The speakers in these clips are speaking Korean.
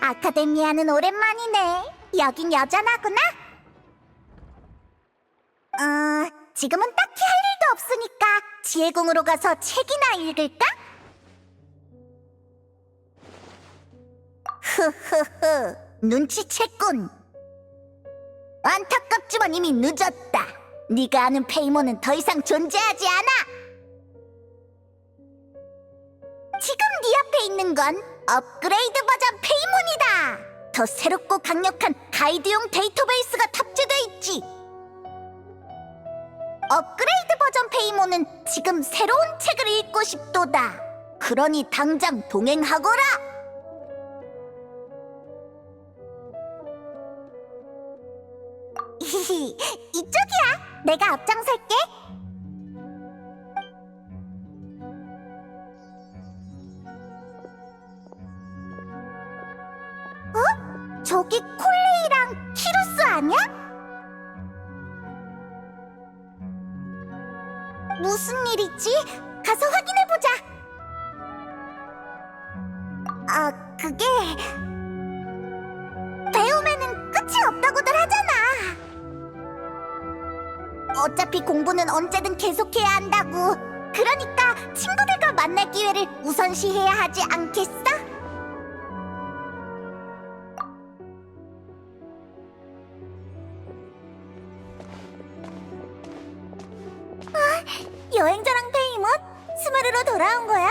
아카데미아는 오랜만이네. 여긴 여전하구나. 지금은 딱히 할 일도 없으니까 지혜궁으로 가서 책이나 읽을까? 흐흐흐, 눈치챘군. 안타깝지만 이미 늦었다. 네가 아는 페이몬은 더 이상 존재하지 않아. 지금 네 앞에 있는 건 업그레이드 버전 페이몬이다. 더 새롭고 강력한 가이드용 데이터베이스가 탑재돼 있지. 업그레이드 버전 페이몬은 지금 새로운 책을 읽고 싶도다. 그러니 당장 동행하거라. 이쪽이야. 내가 앞장설게. 저기 콜레이랑 키루스 아니야? 무슨 일이지? 가서 확인해보자. 그게... 배움에는 끝이 없다고들 하잖아. 어차피 공부는 언제든 계속해야 한다고. 그러니까 친구들과 만날 기회를 우선시해야 하지 않겠어? 여행자랑 페이몬? 스마르로 돌아온 거야?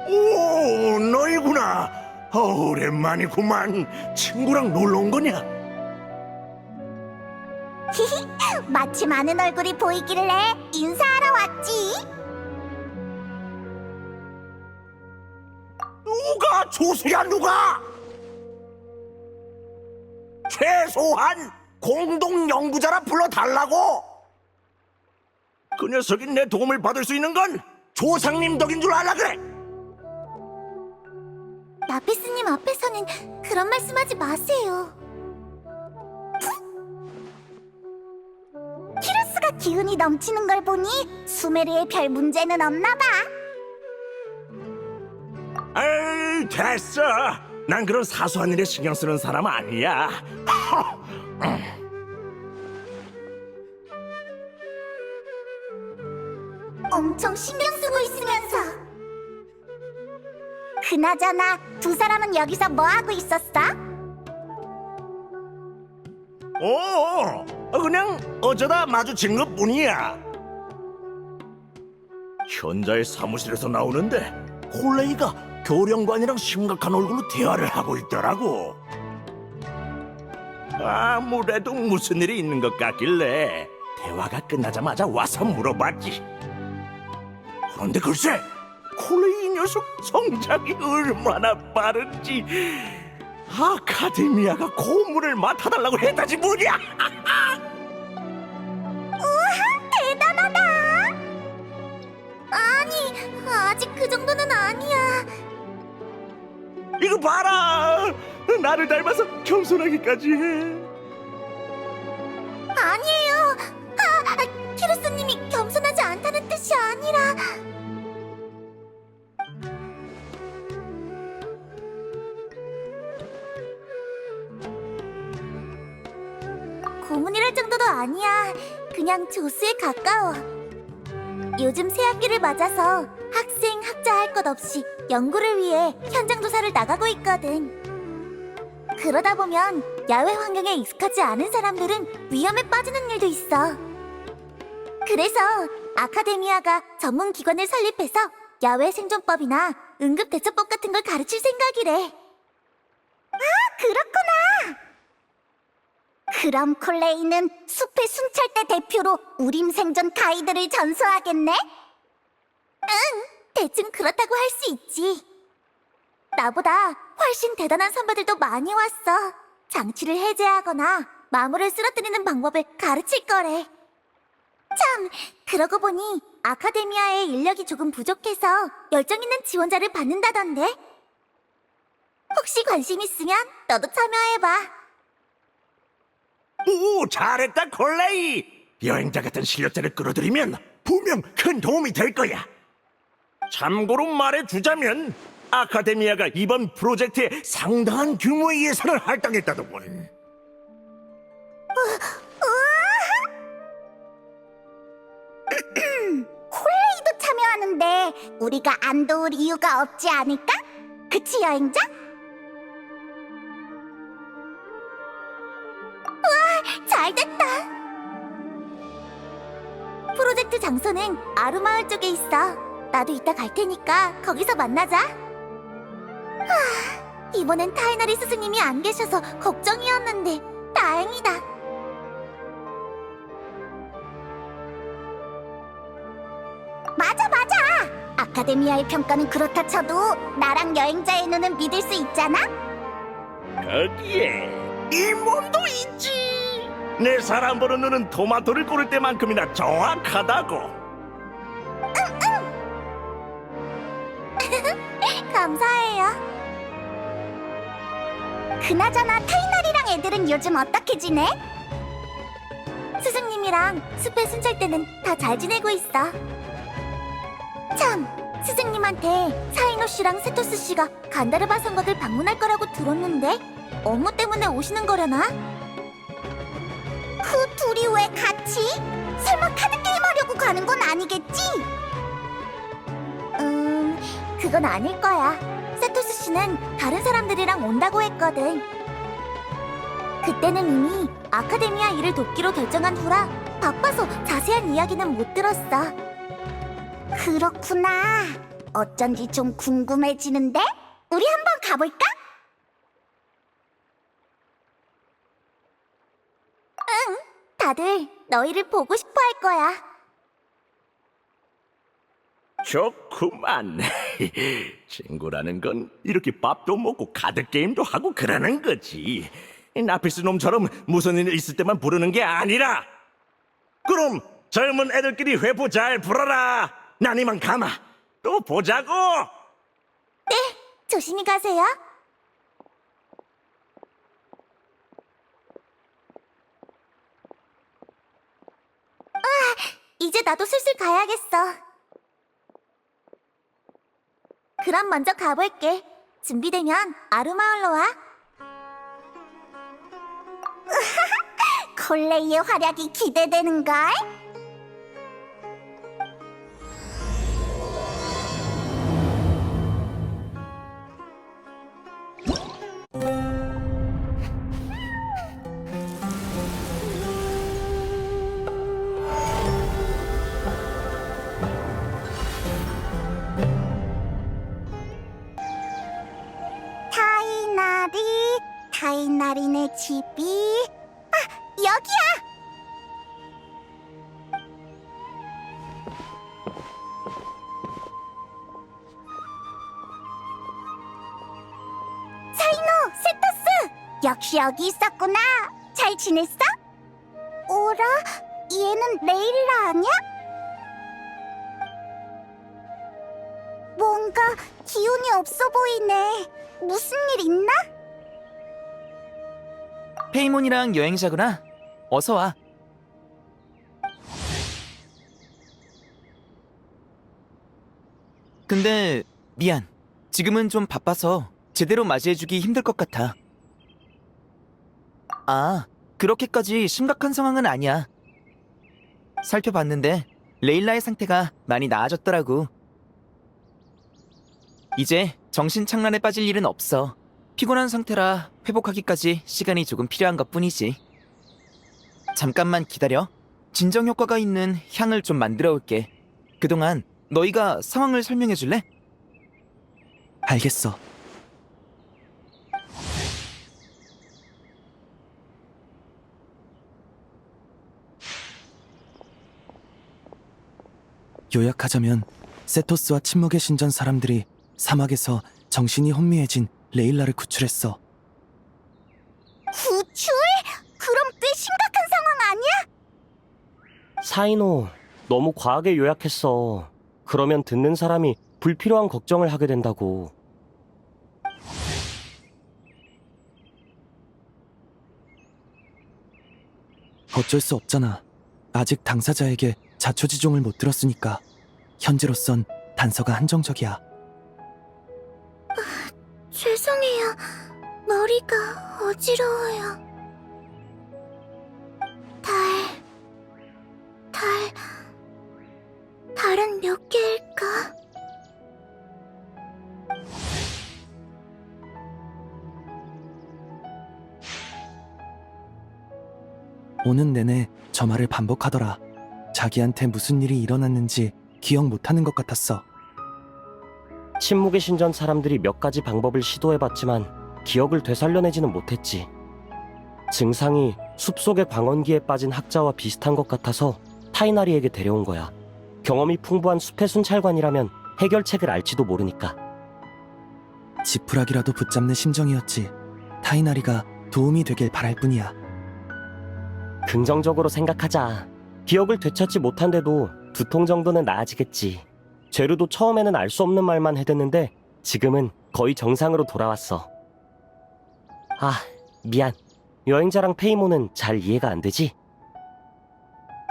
오, 너희구나. 오랜만이구만. 친구랑 놀러 온 거냐? 마침 아는 얼굴이 보이길래 인사하러 왔지. 누가 조수야, 누가? 최소한 공동 연구자라 불러달라고. 그 녀석이 내 도움을 받을 수 있는 건 조상님 덕인 줄 알라 그래. 나피스님 앞에서는 그런 말씀하지 마세요. 키루스가 기운이 넘치는 걸 보니 수메르에 별 문제는 없나 봐. 아이, 됐어. 난 그런 사소한 일에 신경 쓰는 사람 아니야. 엄청 신경 쓰고 있으면서. 그나저나 두 사람은 여기서 뭐 하고 있었어? 그냥 어쩌다 마주친 것뿐이야. 현자의 사무실에서 나오는데 콜레이가 교령관이랑 심각한 얼굴로 대화를 하고 있더라고. 아무래도 무슨 일이 있는 것 같길래 대화가 끝나자마자 와서 물어봤지. 그런데 글쎄, 콜레이 녀석 성장이 얼마나 빠른지. 아카데미아가 고문을 맡아달라고 했다지 뭐냐. 우와, 대단하다. 아니, 아직 그 정도는 아니야. 이거 봐라, 나를 닮아서 겸손하기까지 해. 아니에요. 키루스님이 겸손하지 않다는 뜻이 아니라. 고문이랄 정도도 아니야. 그냥 조수에 가까워. 요즘 새학기를 맞아서 학생, 학자 할 것 없이 연구를 위해 현장 조사를 나가고 있거든. 그러다 보면 야외 환경에 익숙하지 않은 사람들은 위험에 빠지는 일도 있어. 그래서 아카데미아가 전문 기관을 설립해서 야외 생존법이나 응급대처법 같은 걸 가르칠 생각이래. 그렇구나. 그럼 콜레이는 숲의 순찰대 대표로 우림 생존 가이드를 전수하겠네? 응, 대충 그렇다고 할 수 있지. 나보다 훨씬 대단한 선배들도 많이 왔어. 장치를 해제하거나 마물을 쓰러뜨리는 방법을 가르칠 거래. 참, 그러고 보니 아카데미아의 인력이 조금 부족해서 열정 있는 지원자를 받는다던데? 혹시 관심 있으면 너도 참여해봐. 오, 잘했다 콜레이. 여행자 같은 실력자를 끌어들이면 분명 큰 도움이 될 거야. 참고로 말해주자면 아카데미아가 이번 프로젝트에 상당한 규모의 예산을 할당했다더군. 콜레이도 참여하는데 우리가 안 도울 이유가 없지 않을까? 그치, 여행자? 우와, 잘됐다. 프로젝트 장소는 아루마을 쪽에 있어. 나도 이따 갈 테니까 거기서 만나자. 이번엔 타이나리 스승님이 안 계셔서 걱정이었는데 다행이다. 맞아. 아카데미아의 평가는 그렇다 쳐도 나랑 여행자의 눈은 믿을 수 있잖아? 거기에 이 몸도 있지. 내 사람 보는 눈은 토마토를 고를 때만큼이나 정확하다고. 감사해요. 그나저나 타이나리랑 애들은 요즘 어떻게 지내? 스승님이랑 숲에 순찰 때는 다 잘 지내고 있어. 참, 스승님한테 사이노 씨랑 세토스 씨가 간다르바 성곽을 방문할 거라고 들었는데 업무 때문에 오시는 거려나? 그 둘이 왜 같이? 설마 카드 게임 하려고 가는 건 아니겠지? 그건 아닐 거야. 세토스 씨는 다른 사람들이랑 온다고 했거든. 그때는 이미 아카데미아 일을 돕기로 결정한 후라 바빠서 자세한 이야기는 못 들었어. 그렇구나. 어쩐지 좀 궁금해지는데? 우리 한번 가볼까? 응, 다들 너희를 보고 싶어 할 거야. 좋구만. 친구라는 건 이렇게 밥도 먹고 카드게임도 하고 그러는 거지. 나피스 놈처럼 무슨 일 있을 때만 부르는 게 아니라. 그럼 젊은 애들끼리 회부 잘 불어라. 난 이만 가마. 또 보자고. 네, 조심히 가세요. 이제 나도 슬슬 가야겠어. 그럼 먼저 가볼게. 준비되면 아루마을로 와. 콜레이의 활약이 기대되는걸? 타이나리네 집이... 여기야! 사이노, 세토스! 역시 여기 있었구나. 잘 지냈어? 오라? 얘는 레일라 아냐? 뭔가 기운이 없어 보이네. 무슨 일 있나? 페이몬이랑 여행자구나. 어서 와. 근데 미안. 지금은 좀 바빠서 제대로 맞이해주기 힘들 것 같아. 아, 그렇게까지 심각한 상황은 아니야. 살펴봤는데 레일라의 상태가 많이 나아졌더라고. 이제 정신착란에 빠질 일은 없어. 피곤한 상태라 회복하기까지 시간이 조금 필요한 것뿐이지. 잠깐만 기다려. 진정 효과가 있는 향을 좀 만들어 올게. 그동안 너희가 상황을 설명해 줄래? 알겠어. 요약하자면 세토스와 침묵의 신전 사람들이 사막에서 정신이 혼미해진 레일라를 구출했어. 구출? 그럼 꽤 심각한 상황 아니야? 사이노, 너무 과하게 요약했어. 그러면 듣는 사람이 불필요한 걱정을 하게 된다고. 어쩔 수 없잖아. 아직 당사자에게 자초지종을 못 들었으니까 현재로선 단서가 한정적이야. 죄송해요. 머리가 어지러워요. 달은 몇 개일까? 오는 내내 저 말을 반복하더라. 자기한테 무슨 일이 일어났는지 기억 못하는 것 같았어. 침묵의 신전 사람들이 몇 가지 방법을 시도해봤지만 기억을 되살려내지는 못했지. 증상이 숲속의 광원기에 빠진 학자와 비슷한 것 같아서 타이나리에게 데려온 거야. 경험이 풍부한 숲의 순찰관이라면 해결책을 알지도 모르니까. 지푸라기라도 붙잡는 심정이었지. 타이나리가 도움이 되길 바랄 뿐이야. 긍정적으로 생각하자. 기억을 되찾지 못한데도 두통 정도는 나아지겠지. 제르도 처음에는 알 수 없는 말만 해댔는데 지금은 거의 정상으로 돌아왔어. 아, 미안. 여행자랑 페이모는 잘 이해가 안 되지?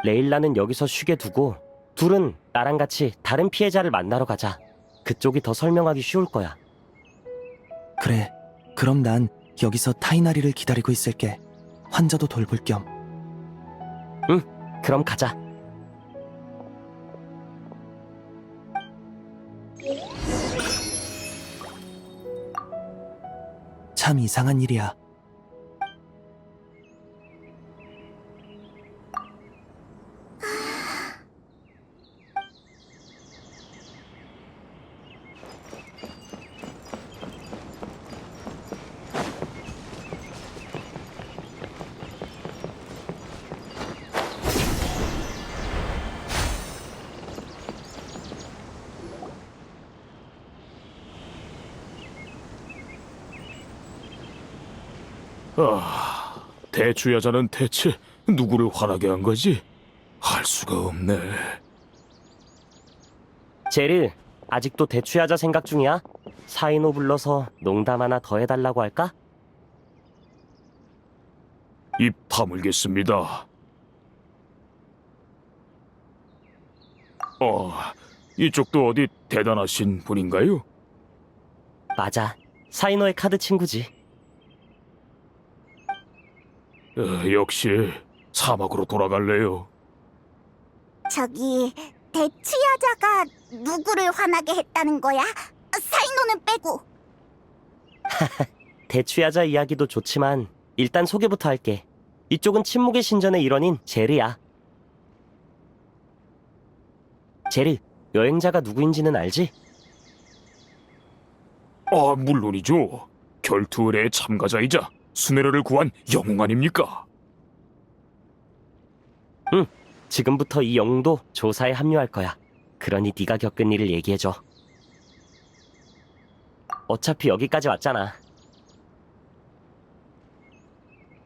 레일라는 여기서 쉬게 두고 둘은 나랑 같이 다른 피해자를 만나러 가자. 그쪽이 더 설명하기 쉬울 거야. 그래, 그럼 난 여기서 타이나리를 기다리고 있을게. 환자도 돌볼 겸. 그럼 가자. 참 이상한 일이야. 대추야자는 대체 누구를 화나게 한 거지? 할 수가 없네. 제르, 아직도 대추야자 생각 중이야? 사인호 불러서 농담 하나 더 해달라고 할까? 입 다물겠습니다. 이쪽도 어디 대단하신 분인가요? 맞아. 사인호의 카드 친구지. 역시 사막으로 돌아갈래요. 저기 대추여자가 누구를 화나게 했다는 거야? 사인호는 빼고. 대추야자 이야기도 좋지만 일단 소개부터 할게. 이쪽은 침묵의 신전의 일원인 제르야. 제르, 여행자가 누구인지는 알지? 물론이죠. 결투의례의 참가자이자 수메르를 구한 영웅 아닙니까? 지금부터 이 영웅도 조사에 합류할 거야. 그러니 네가 겪은 일을 얘기해줘. 어차피 여기까지 왔잖아.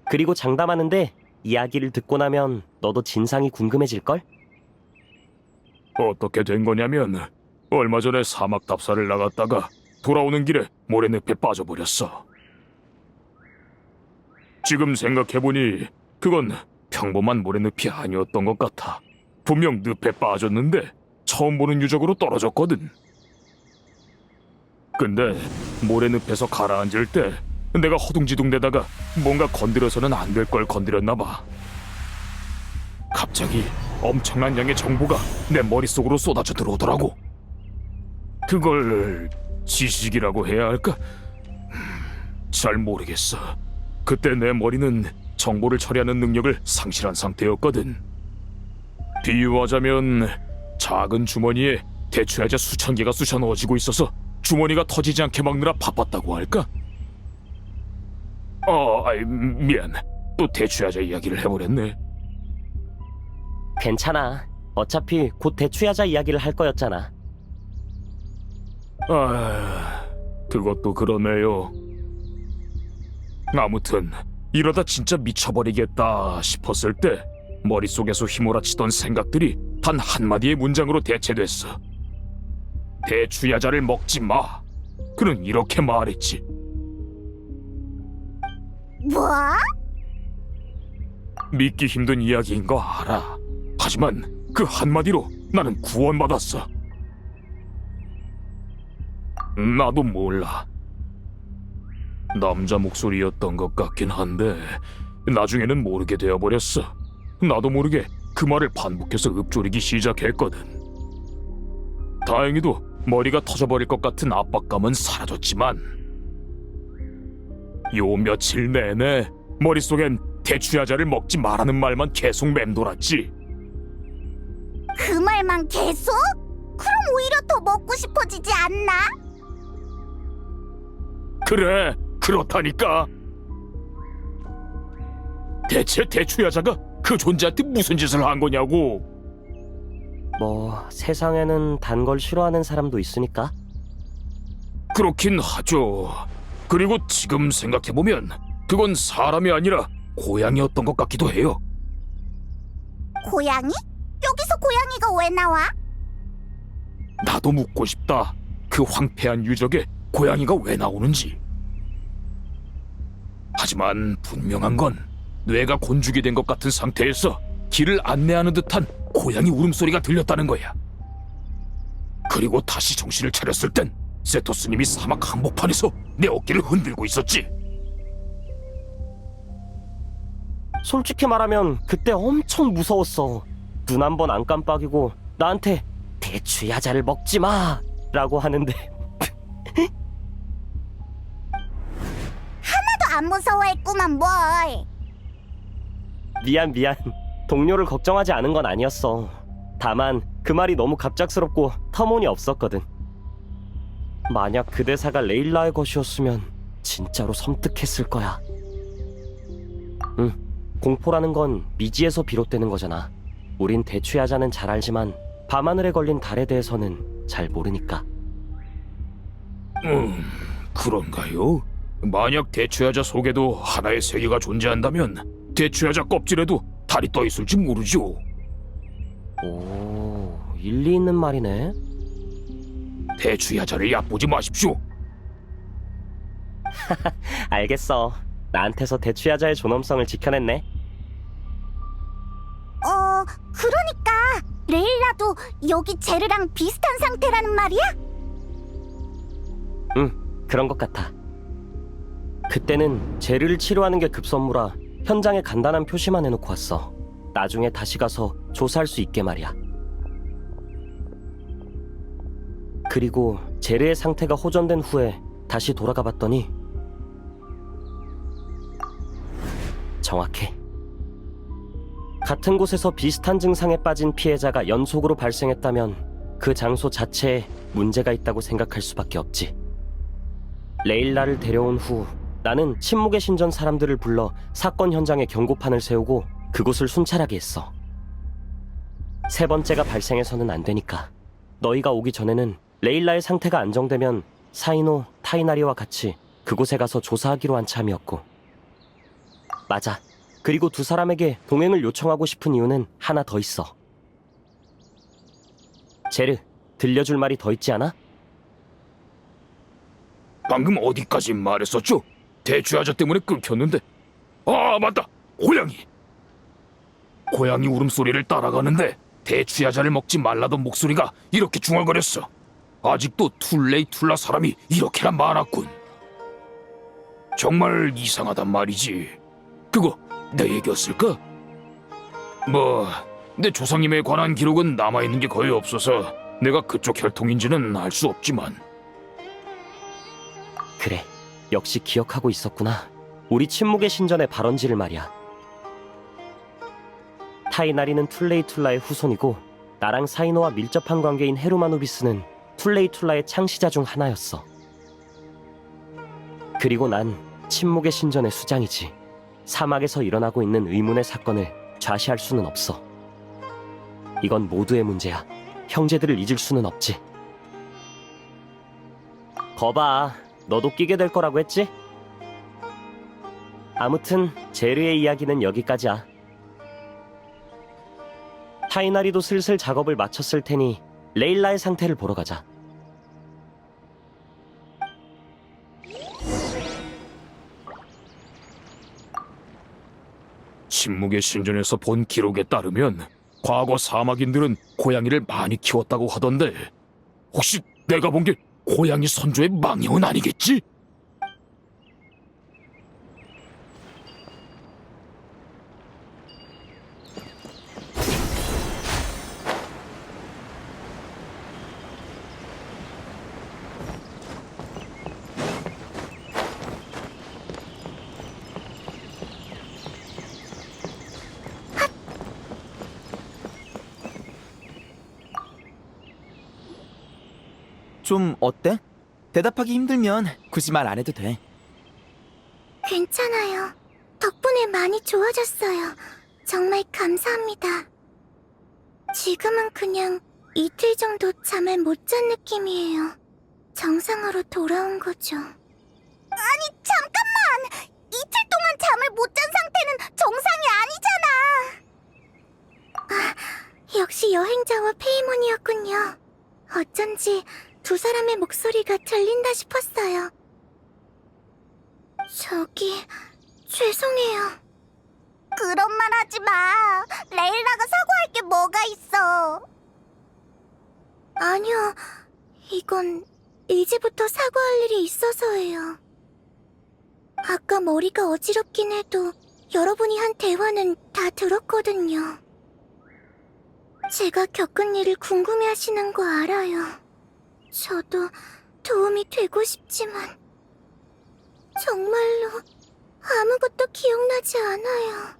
그리고 장담하는데 이야기를 듣고 나면 너도 진상이 궁금해질걸? 어떻게 된 거냐면 얼마 전에 사막 답사를 나갔다가 돌아오는 길에 모래늪에 빠져버렸어. 지금 생각해보니 그건 평범한 모래늪이 아니었던 것 같아. 분명 늪에 빠졌는데 처음 보는 유적으로 떨어졌거든. 근데 모래늪에서 가라앉을 때 내가 허둥지둥대다가 뭔가 건드려서는 안 될 걸 건드렸나 봐. 갑자기 엄청난 양의 정보가 내 머릿속으로 쏟아져 들어오더라고. 그걸 지식이라고 해야 할까? 잘 모르겠어. 그때 내 머리는 정보를 처리하는 능력을 상실한 상태였거든. 비유하자면 작은 주머니에 대추야자 수천 개가 쑤셔 넣어지고 있어서 주머니가 터지지 않게 막느라 바빴다고 할까? 미안. 또 대추야자 이야기를 해버렸네. 괜찮아. 어차피 곧 대추야자 이야기를 할 거였잖아. 그것도 그러네요. 아무튼 이러다 진짜 미쳐버리겠다 싶었을 때 머릿속에서 휘몰아치던 생각들이 단 한마디의 문장으로 대체됐어. 대추야자를 먹지 마. 그는 이렇게 말했지. 뭐? 믿기 힘든 이야기인 거 알아. 하지만 그 그 한마디로 나는 구원받았어. 나도 몰라. 남자 목소리였던 것 같긴 한데 나중에는 모르게 되어버렸어. 나도 모르게 그 말을 반복해서 읊조리기 시작했거든. 다행히도 머리가 터져버릴 것 같은 압박감은 사라졌지만 요 며칠 내내 머릿속엔 대추야자를 먹지 말라는 말만 계속 맴돌았지. 그 말만 계속? 그럼 오히려 더 먹고 싶어지지 않나? 그래, 그렇다니까. 대체 대추야자가 그 존재한테 무슨 짓을 한 거냐고. 뭐 세상에는 단 걸 싫어하는 사람도 있으니까. 그렇긴 하죠. 그리고 지금 생각해보면 그건 사람이 아니라 고양이였던 것 같기도 해요. 고양이? 여기서 고양이가 왜 나와? 나도 묻고 싶다. 그 황폐한 유적에 고양이가 왜 나오는지. 하지만 분명한 건 뇌가 곤죽이 된 것 같은 상태에서 길을 안내하는 듯한 고양이 울음소리가 들렸다는 거야. 그리고 다시 정신을 차렸을 땐 세토스님이 사막 한복판에서 내 어깨를 흔들고 있었지. 솔직히 말하면 그때 엄청 무서웠어. 눈 한 번 안 깜빡이고 나한테 대추야자를 먹지 마 라고 하는데 하나도 안 무서워했구만 뭘. 미안. 동료를 걱정하지 않은 건 아니었어. 다만 그 말이 너무 갑작스럽고 터무니없었거든. 만약 그 대사가 레일라의 것이었으면 진짜로 섬뜩했을 거야. 공포라는 건 미지에서 비롯되는 거잖아. 우린 대추야자는 잘 알지만 밤하늘에 걸린 달에 대해서는 잘 모르니까. 그런가요? 만약 대추야자 속에도 하나의 세계가 존재한다면 대추야자 껍질에도 달이 떠 있을지 모르죠. 오, 일리 있는 말이네. 대추야자를 얕보지 마십시오. 알겠어. 나한테서 대추야자의 존엄성을 지켜냈네. 그러니까 레일라도 여기 제르랑 비슷한 상태라는 말이야? 그런 것 같아. 그때는 제르를 치료하는 게 급선무라 현장에 간단한 표시만 해놓고 왔어. 나중에 다시 가서 조사할 수 있게 말이야. 그리고 제르의 상태가 호전된 후에 다시 돌아가 봤더니 정확해. 같은 곳에서 비슷한 증상에 빠진 피해자가 연속으로 발생했다면 그 장소 자체에 문제가 있다고 생각할 수밖에 없지. 레일라를 데려온 후 나는 침묵의 신전 사람들을 불러 사건 현장에 경고판을 세우고 그곳을 순찰하게 했어. 세 번째가 발생해서는 안 되니까. 너희가 오기 전에는 레일라의 상태가 안정되면 사이노, 타이나리와 같이 그곳에 가서 조사하기로 한 참이었고. 맞아. 그리고 두 사람에게 동행을 요청하고 싶은 이유는 하나 더 있어. 제르, 들려줄 말이 더 있지 않아? 방금 어디까지 말했었죠? 대추야자 때문에 끊겼는데. 아, 맞다! 고양이 울음소리를 따라가는데 대추야자를 먹지 말라던 목소리가 이렇게 중얼거렸어. 아직도 툴레이툴라 사람이 이렇게나 많았군. 정말 이상하단 말이지. 그거 내 얘기였을까? 뭐, 내 조상님에 관한 기록은 남아있는 게 거의 없어서 내가 그쪽 혈통인지는 알 수 없지만. 그래, 역시 기억하고 있었구나. 우리 침묵의 신전의 발원지를 말이야. 타이나리는 툴레이툴라의 후손이고 나랑 사이노와 밀접한 관계인 헤루마누비스는 툴레이툴라의 창시자 중 하나였어. 그리고 난 침묵의 신전의 수장이지. 사막에서 일어나고 있는 의문의 사건을 좌시할 수는 없어. 이건 모두의 문제야. 형제들을 잊을 수는 없지. 거봐, 너도 끼게 될 거라고 했지? 아무튼 제르의 이야기는 여기까지야. 타이나리도 슬슬 작업을 마쳤을 테니 레일라의 상태를 보러 가자. 침묵의 신전에서 본 기록에 따르면 과거 사막인들은 고양이를 많이 키웠다고 하던데 혹시 내가 본 게 고양이 선조의 망령은 아니겠지? 좀 어때? 대답하기 힘들면 굳이 말 안 해도 돼. 괜찮아요. 덕분에 많이 좋아졌어요. 정말 감사합니다. 지금은 그냥 이틀 정도 잠을 못 잔 느낌이에요. 정상으로 돌아온 거죠. 아니, 잠깐만! 이틀 동안 잠을 못 잔 상태는 정상이 아니잖아! 아, 역시 여행자와 페이몬이었군요. 어쩐지 두 사람의 목소리가 들린다 싶었어요. 저기, 죄송해요. 그런 말 하지 마. 레일라가 사과할 게 뭐가 있어. 아니요, 이건 이제부터 사과할 일이 있어서예요. 아까 머리가 어지럽긴 해도 여러분이 한 대화는 다 들었거든요. 제가 겪은 일을 궁금해하시는 거 알아요. 저도 도움이 되고 싶지만 정말로 아무것도 기억나지 않아요.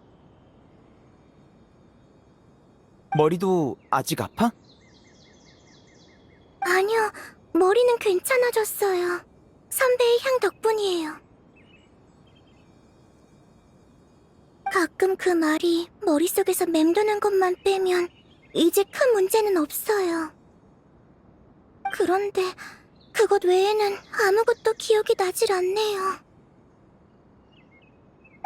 머리도 아직 아파? 아니요, 머리는 괜찮아졌어요. 선배의 향 덕분이에요. 가끔 그 말이 머릿속에서 맴도는 것만 빼면 이제 큰 문제는 없어요. 그런데 그것 외에는 아무것도 기억이 나질 않네요.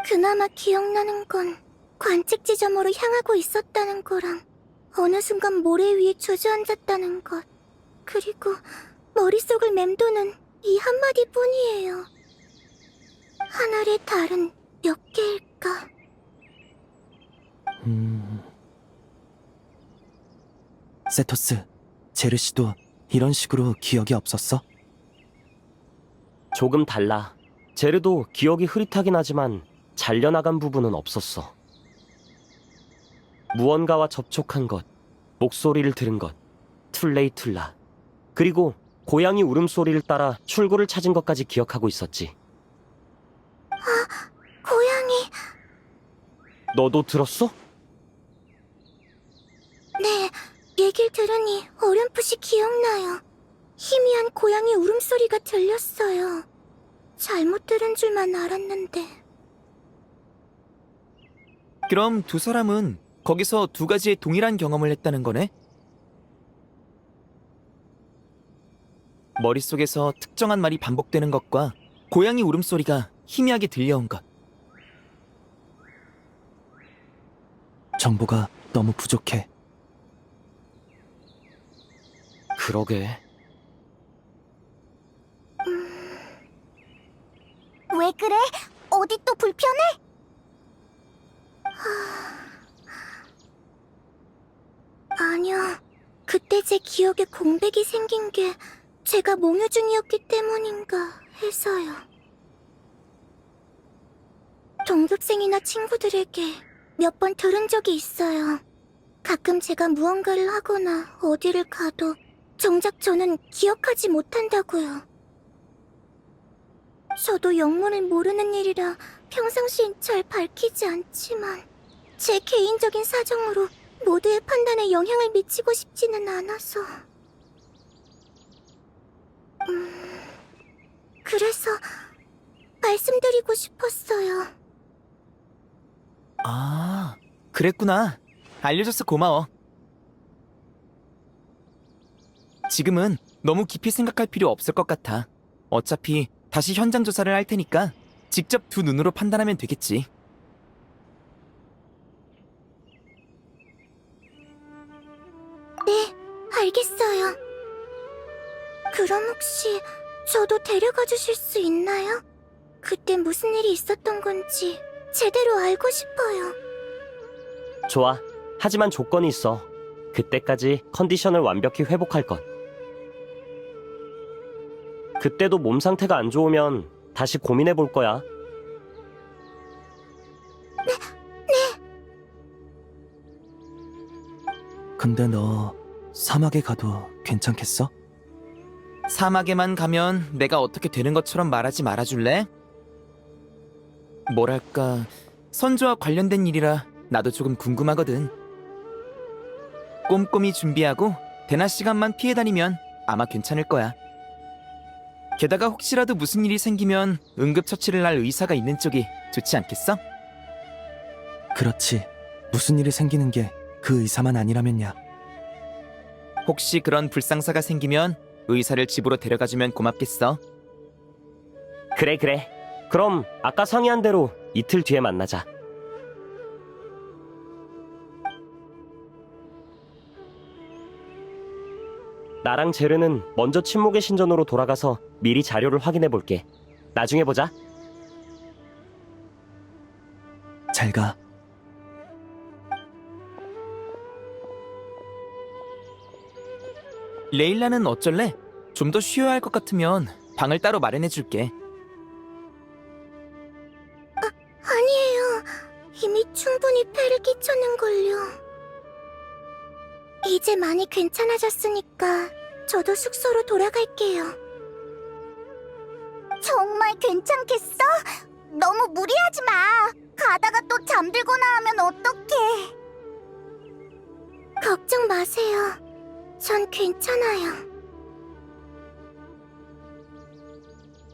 그나마 기억나는 건 관측 지점으로 향하고 있었다는 거랑 어느 순간 모래 위에 주저앉았다는 것, 그리고 머릿속을 맴도는 이 한마디뿐이에요. 하늘의 달은 몇 개일까? 세토스, 제르시도 이런 식으로 기억이 없었어? 조금 달라. 제르도 기억이 흐릿하긴 하지만 잘려나간 부분은 없었어. 무언가와 접촉한 것, 목소리를 들은 것, 툴레이툴라. 그리고 고양이 울음소리를 따라 출구를 찾은 것까지 기억하고 있었지. 고양이... 너도 들었어? 네, 얘길 들으니 어렴풋이 기억나요. 희미한 고양이 울음소리가 들렸어요. 잘못 들은 줄만 알았는데. 그럼 두 사람은 거기서 두 가지의 동일한 경험을 했다는 거네? 머릿속에서 특정한 말이 반복되는 것과 고양이 울음소리가 희미하게 들려온 것. 정보가 너무 부족해. 그러게. 왜 그래? 어디 또 불편해? 아니요. 그때 제 기억에 공백이 생긴 게 제가 몽유 중이었기 때문인가 해서요. 동급생이나 친구들에게 몇 번 들은 적이 있어요. 가끔 제가 무언가를 하거나 어디를 가도 정작 저는 기억하지 못한다고요. 저도 영문을 모르는 일이라 평상시엔 잘 밝히지 않지만 제 개인적인 사정으로 모두의 판단에 영향을 미치고 싶지는 않아서 그래서 말씀드리고 싶었어요. 아, 그랬구나. 알려줘서 고마워. 지금은 너무 깊이 생각할 필요 없을 것 같아. 어차피 다시 현장 조사를 할 테니까 직접 두 눈으로 판단하면 되겠지. 네, 알겠어요. 그럼 혹시 저도 데려가 주실 수 있나요? 그때 무슨 일이 있었던 건지 제대로 알고 싶어요. 좋아. 하지만 조건이 있어. 그때까지 컨디션을 완벽히 회복할 것. 그때도 몸 상태가 안 좋으면 다시 고민해 볼 거야. 근데 너 사막에 가도 괜찮겠어? 사막에만 가면 내가 어떻게 되는 것처럼 말하지 말아줄래? 뭐랄까, 선조와 관련된 일이라 나도 조금 궁금하거든. 꼼꼼히 준비하고 대낮 시간만 피해 다니면 아마 괜찮을 거야. 게다가 혹시라도 무슨 일이 생기면 응급처치를 할 의사가 있는 쪽이 좋지 않겠어? 그렇지. 무슨 일이 생기는 게 그 의사만 아니라면야. 혹시 그런 불상사가 생기면 의사를 집으로 데려가주면 고맙겠어. 그래, 그래. 그럼 아까 상의한 대로 이틀 뒤에 만나자. 나랑 제르는 먼저 침묵의 신전으로 돌아가서 미리 자료를 확인해 볼게. 나중에 보자. 잘 가. 레일라는 어쩔래? 좀 더 쉬어야 할 것 같으면 방을 따로 마련해줄게. 아니에요. 이미 충분히 폐를 끼쳤는걸요. 이제 많이 괜찮아졌으니까 저도 숙소로 돌아갈게요. 정말 괜찮겠어? 너무 무리하지 마. 가다가 또 잠들거나 하면 어떡해. 걱정 마세요. 전 괜찮아요.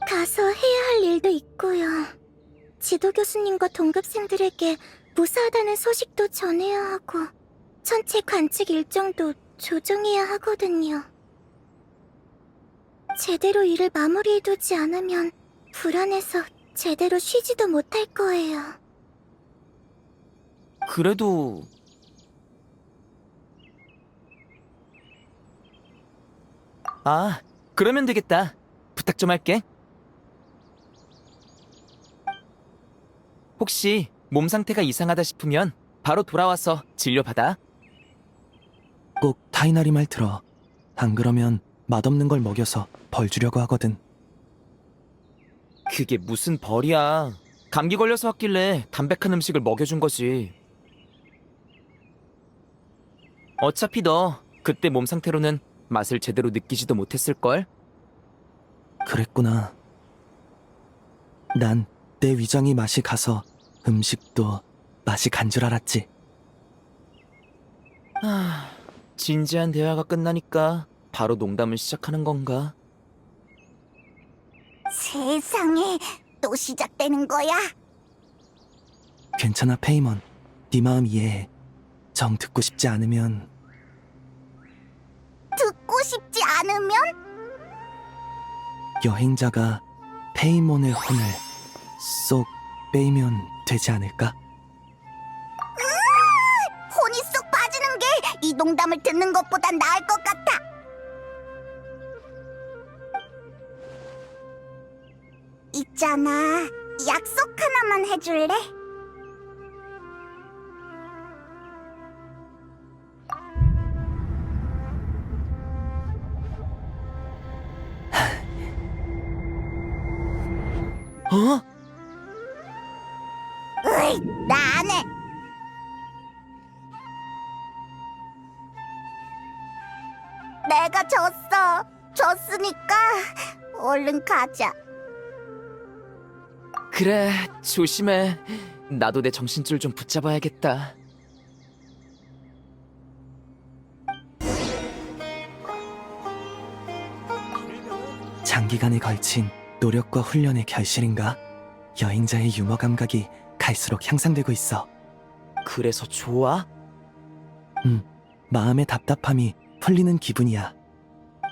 가서 해야 할 일도 있고요. 지도 교수님과 동급생들에게 무사하다는 소식도 전해야 하고 전체 관측 일정도 조정해야 하거든요. 제대로 일을 마무리해두지 않으면 불안해서 제대로 쉬지도 못할 거예요. 그래도... 아, 그러면 되겠다. 부탁 좀 할게. 혹시 몸 상태가 이상하다 싶으면 바로 돌아와서 진료받아. 꼭 타이나리 말 들어. 안 그러면 맛없는 걸 먹여서 벌 주려고 하거든. 그게 무슨 벌이야. 감기 걸려서 왔길래 담백한 음식을 먹여준 거지. 어차피 너 그때 몸 상태로는 맛을 제대로 느끼지도 못했을걸? 그랬구나. 난 내 위장이 맛이 가서 음식도 맛이 간 줄 알았지. 진지한 대화가 끝나니까 바로 농담을 시작하는 건가? 세상에, 또 시작되는 거야? 괜찮아, 페이먼. 네 마음 이해해. 정 듣고 싶지 않으면 듣고 싶지 않으면? 여행자가 페이몬의 혼을 쏙 빼면 되지 않을까? 혼이 쏙 빠지는 게 이 농담을 듣는 것보단 나을 것 같아. 있잖아, 약속 하나만 해줄래? 어? 으이, 나 안 해. 내가 졌어. 졌으니까 얼른 가자. 그래, 조심해. 나도 내 정신줄 좀 붙잡아야겠다. 장기간에 걸친 노력과 훈련의 결실인가? 여행자의 유머 감각이 갈수록 향상되고 있어. 그래서 좋아? 마음의 답답함이 풀리는 기분이야.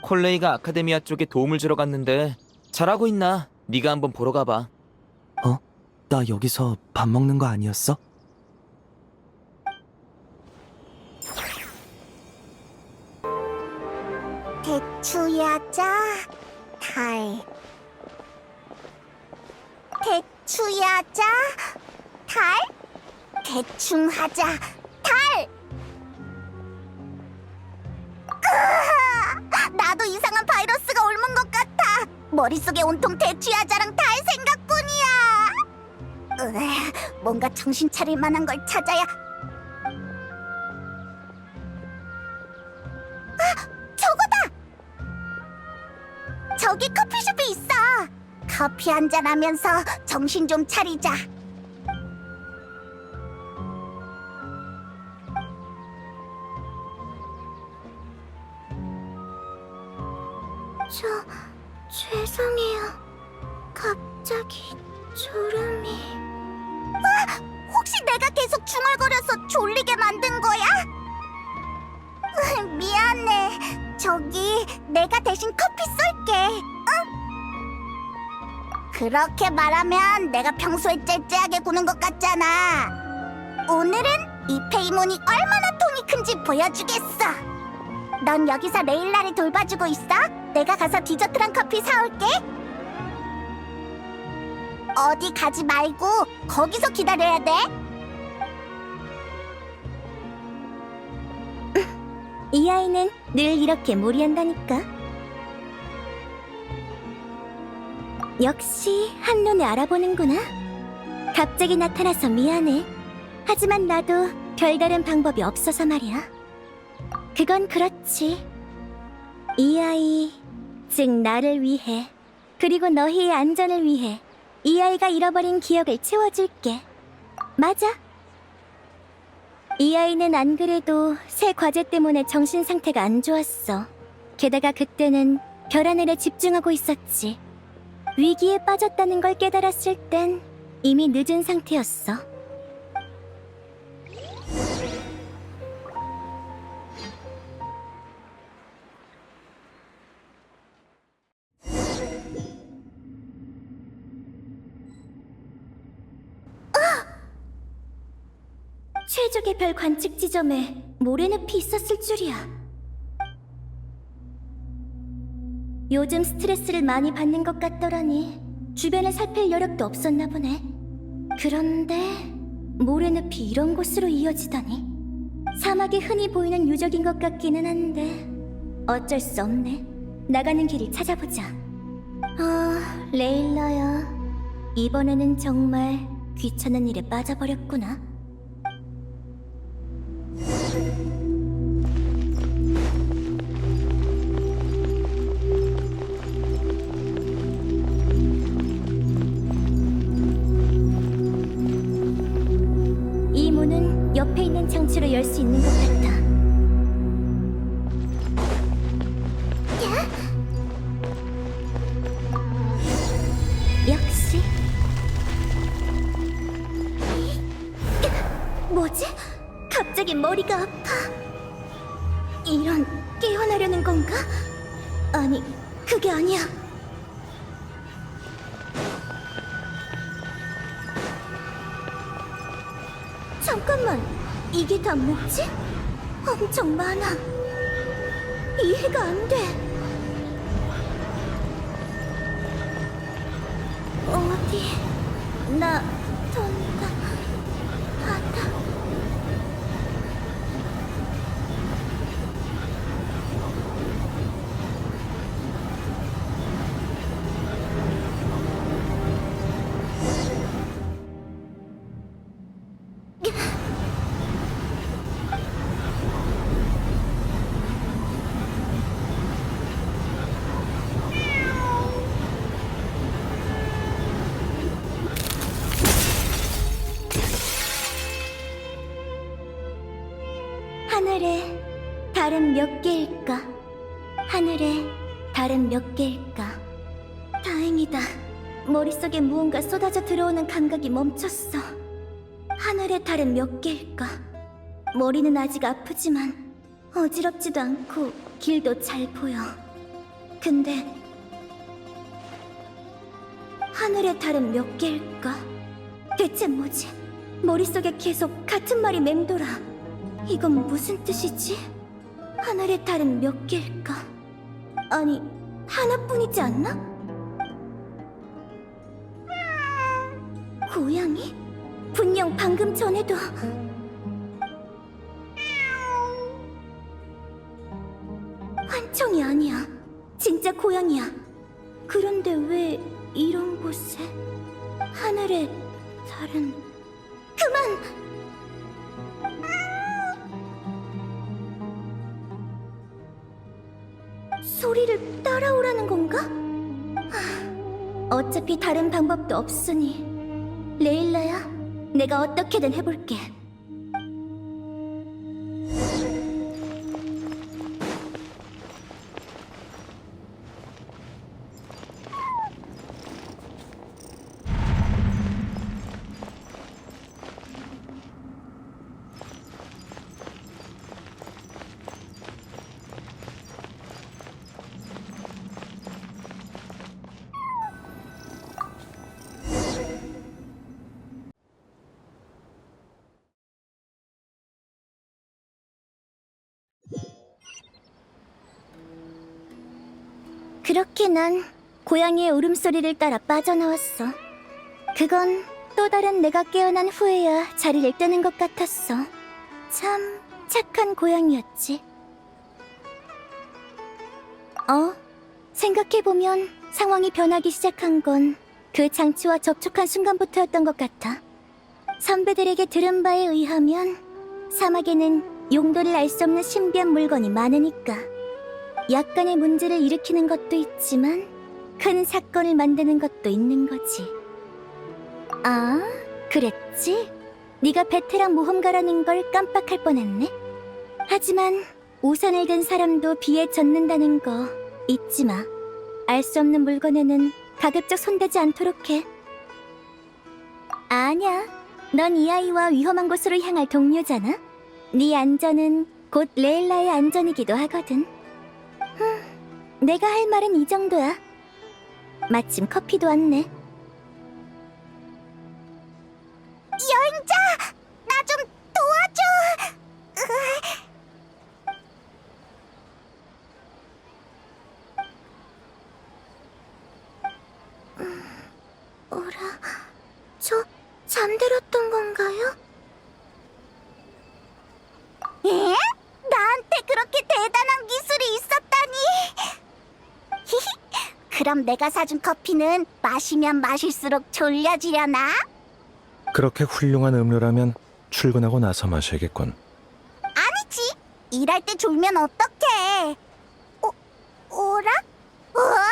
콜레이가 아카데미아 쪽에 도움을 주러 갔는데 잘하고 있나? 네가 한번 보러 가봐. 나 여기서 밥 먹는 거 아니었어? 대추야자 달. 대추야자 달. 대충 하자 달. 머릿속에 온통 대취하자랑 달 생각뿐이야. 뭔가 정신 차릴 만한 걸 찾아야. 저거다! 저기 커피숍이 있어. 커피 한잔 하면서 정신 좀 차리자. 죄송해요. 갑자기 졸음이. 혹시 내가 계속 중얼거려서 졸리게 만든 거야? 미안해. 저기 내가 대신 커피 쏠게. 응? 그렇게 말하면 내가 평소에 째째하게 구는 것 같잖아. 오늘은 이 페이몬이 얼마나 통이 큰지 보여주겠어. 넌 여기서 레일라를 돌봐주고 있어. 내가 가서 디저트랑 커피 사올게. 어디 가지 말고 거기서 기다려야 돼. 이 아이는 늘 이렇게 무리한다니까. 역시 한눈에 알아보는구나. 갑자기 나타나서 미안해. 하지만 나도 별다른 방법이 없어서 말이야. 그건 그렇지. 이 아이, 즉 나를 위해, 그리고 너희의 안전을 위해 이 아이가 잃어버린 기억을 채워줄게. 맞아. 이 아이는 안 그래도 새 과제 때문에 정신 상태가 안 좋았어. 게다가 그때는 별하늘에 집중하고 있었지. 위기에 빠졌다는 걸 깨달았을 땐 이미 늦은 상태였어. 최적의 별 관측 지점에 모래늪이 있었을 줄이야. 요즘 스트레스를 많이 받는 것 같더라니 주변을 살필 여력도 없었나 보네. 그런데 모래늪이 이런 곳으로 이어지다니. 사막에 흔히 보이는 유적인 것 같기는 한데 어쩔 수 없네. 나가는 길을 찾아보자. 레일라야. 이번에는 정말 귀찮은 일에 빠져버렸구나. 이 문은 옆에 있는 장치로 열 수 있는 것 같아. 역시. 뭐지? 갑자기 머리가 아파. 이런, 깨어나려는 건가? 아니, 그게 아니야. 잠깐만, 이게 다 뭐지? 엄청 많아. 이해가 안 돼. 어디 나 돈다 하다. 하늘에 달은 몇 개일까? 하늘에 달은 몇 개일까? 다행이다. 머릿속에 무언가 쏟아져 들어오는 감각이 멈췄어. 하늘의 달은 몇 개일까? 머리는 아직 아프지만 어지럽지도 않고 길도 잘 보여. 근데 하늘의 달은 몇 개일까? 대체 뭐지? 머릿속에 계속 같은 말이 맴돌아. 이건 무슨 뜻이지? 하늘의 달은 몇 개일까? 아니, 하나뿐이지 않나? 고양이? 분명 방금 전에도 환청이 아니야. 진짜 고양이야. 그런데 왜 이런 곳에? 하늘에 다른... 그만! 소리를 따라오라는 건가? 어차피 다른 방법도 없으니 레일라야, 내가 어떻게든 해볼게. 그렇게 난 고양이의 울음소리를 따라 빠져나왔어. 그건 또 다른 내가 깨어난 후에야 자리를 뜨는 것 같았어. 참 착한 고양이였지. 생각해보면 상황이 변하기 시작한 건 그 장치와 접촉한 순간부터였던 것 같아. 선배들에게 들은 바에 의하면 사막에는 용도를 알 수 없는 신비한 물건이 많으니까 약간의 문제를 일으키는 것도 있지만 큰 사건을 만드는 것도 있는 거지. 아, 그랬지? 네가 베테랑 모험가라는 걸 깜빡할 뻔했네. 하지만 우산을 든 사람도 비에 젖는다는 거 잊지 마. 알 수 없는 물건에는 가급적 손대지 않도록 해. 아니야, 넌 이 아이와 위험한 곳으로 향할 동료잖아. 네 안전은 곧 레일라의 안전이기도 하거든. 내가 할 말은 이 정도야. 마침 커피도 왔네. 여행자! 나 좀 도와줘! 어라, 저 잠들었던 건가요? 에? 나한테 그렇게 대단한 기술이 있었다니! 그럼 내가 사준 커피는 마시면 마실수록 졸려지려나? 그렇게 훌륭한 음료라면 출근하고 나서 마셔야겠군. 아니지! 일할 때 졸면 어떡해! 오라? 우와!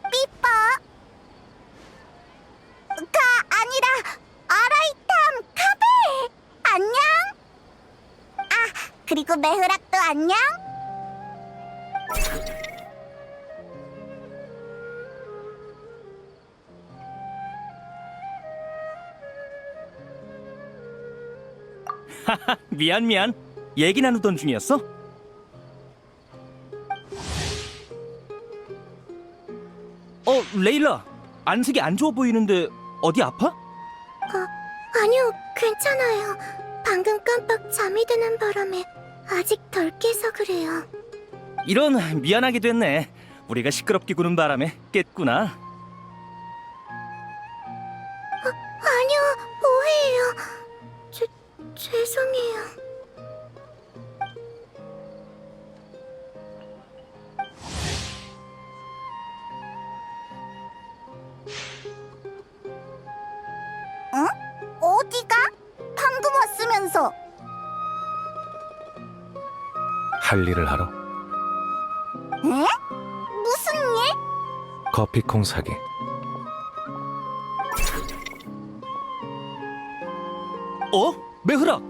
삐빠! 아니라 아라이탐 카베! 안녕! 아, 그리고 메흐락도 안녕! 미안. 얘기 나누던 중이었어? 레일라. 안색이 안 좋아 보이는데 어디 아파? 아니요, 괜찮아요. 방금 깜빡 잠이 드는 바람에 아직 덜 깨서 그래요. 이런, 미안하게 됐네. 우리가 시끄럽게 구는 바람에 깼구나. 아니요, 오해예요. 죄송해요. 어디가? 방금 왔으면서. 할 일을 하러 에? 무슨 일? 커피콩 사기. 메흐락!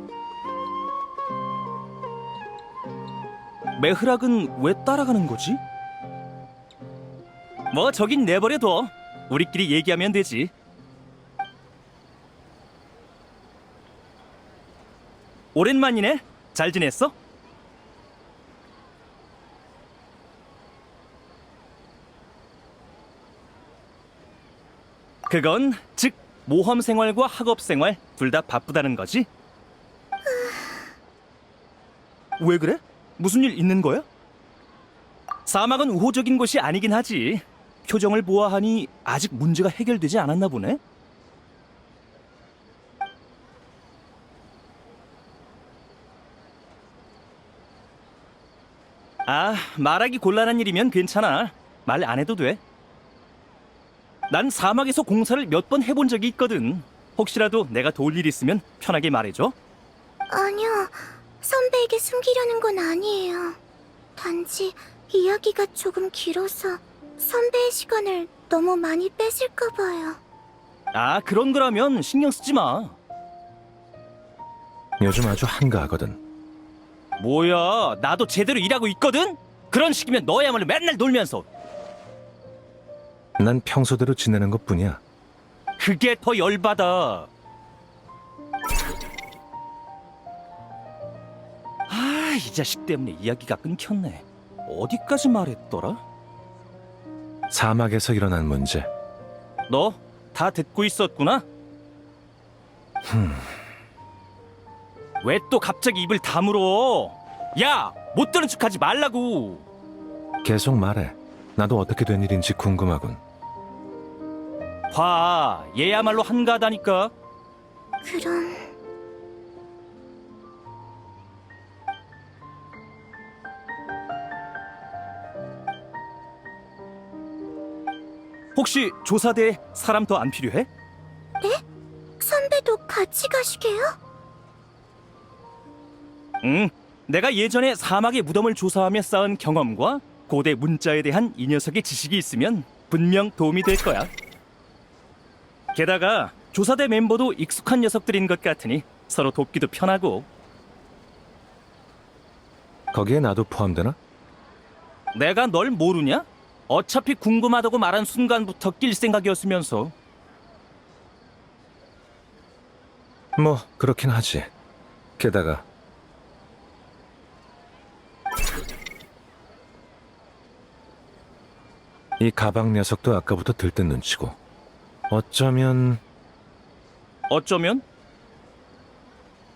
메흐락은 왜 따라가는 거지? 뭐 저긴 내버려둬. 우리끼리 얘기하면 되지. 오랜만이네. 잘 지냈어? 그건 즉 모험 생활과 학업 생활 둘 다 바쁘다는 거지? 왜 그래? 무슨 일 있는 거야? 사막은 우호적인 곳이 아니긴 하지. 표정을 보아하니 아직 문제가 해결되지 않았나 보네. 아, 말하기 곤란한 일이면 괜찮아. 말 안 해도 돼. 난 사막에서 공사를 몇 번 해본 적이 있거든. 혹시라도 내가 도울 일 있으면 편하게 말해줘. 아니요, 선배에게 숨기려는 건 아니에요. 단지 이야기가 조금 길어서 선배의 시간을 너무 많이 뺏을까 봐요. 아, 그런 거라면 신경 쓰지 마. 요즘 아주 한가하거든. 뭐야, 나도 제대로 일하고 있거든? 그런 식이면 너야말로 맨날 놀면서. 난 평소대로 지내는 것뿐이야. 그게 더 열받아. 아, 이 자식 때문에 이야기가 끊겼네. 어디까지 말했더라? 사막에서 일어난 문제. 너 다 듣고 있었구나? 왜 또 갑자기 입을 다물어? 야, 못 들은 척하지 말라고. 계속 말해. 나도 어떻게 된 일인지 궁금하군. 봐, 얘야말로 한가하다니까. 그럼 혹시 조사대에 사람 더 안 필요해? 선배도 같이 가시게요? 응, 내가 예전에 사막의 무덤을 조사하며 쌓은 경험과 고대 문자에 대한 이 녀석의 지식이 있으면 분명 도움이 될 거야. 게다가 조사대 멤버도 익숙한 녀석들인 것 같으니 서로 돕기도 편하고. 거기에 나도 포함되나? 내가 널 모르냐? 어차피 궁금하다고 말한 순간부터 낄 생각이었으면서. 뭐 그렇긴 하지. 게다가 이 가방 녀석도 아까부터 들뜬 눈치고. 어쩌면 어쩌면?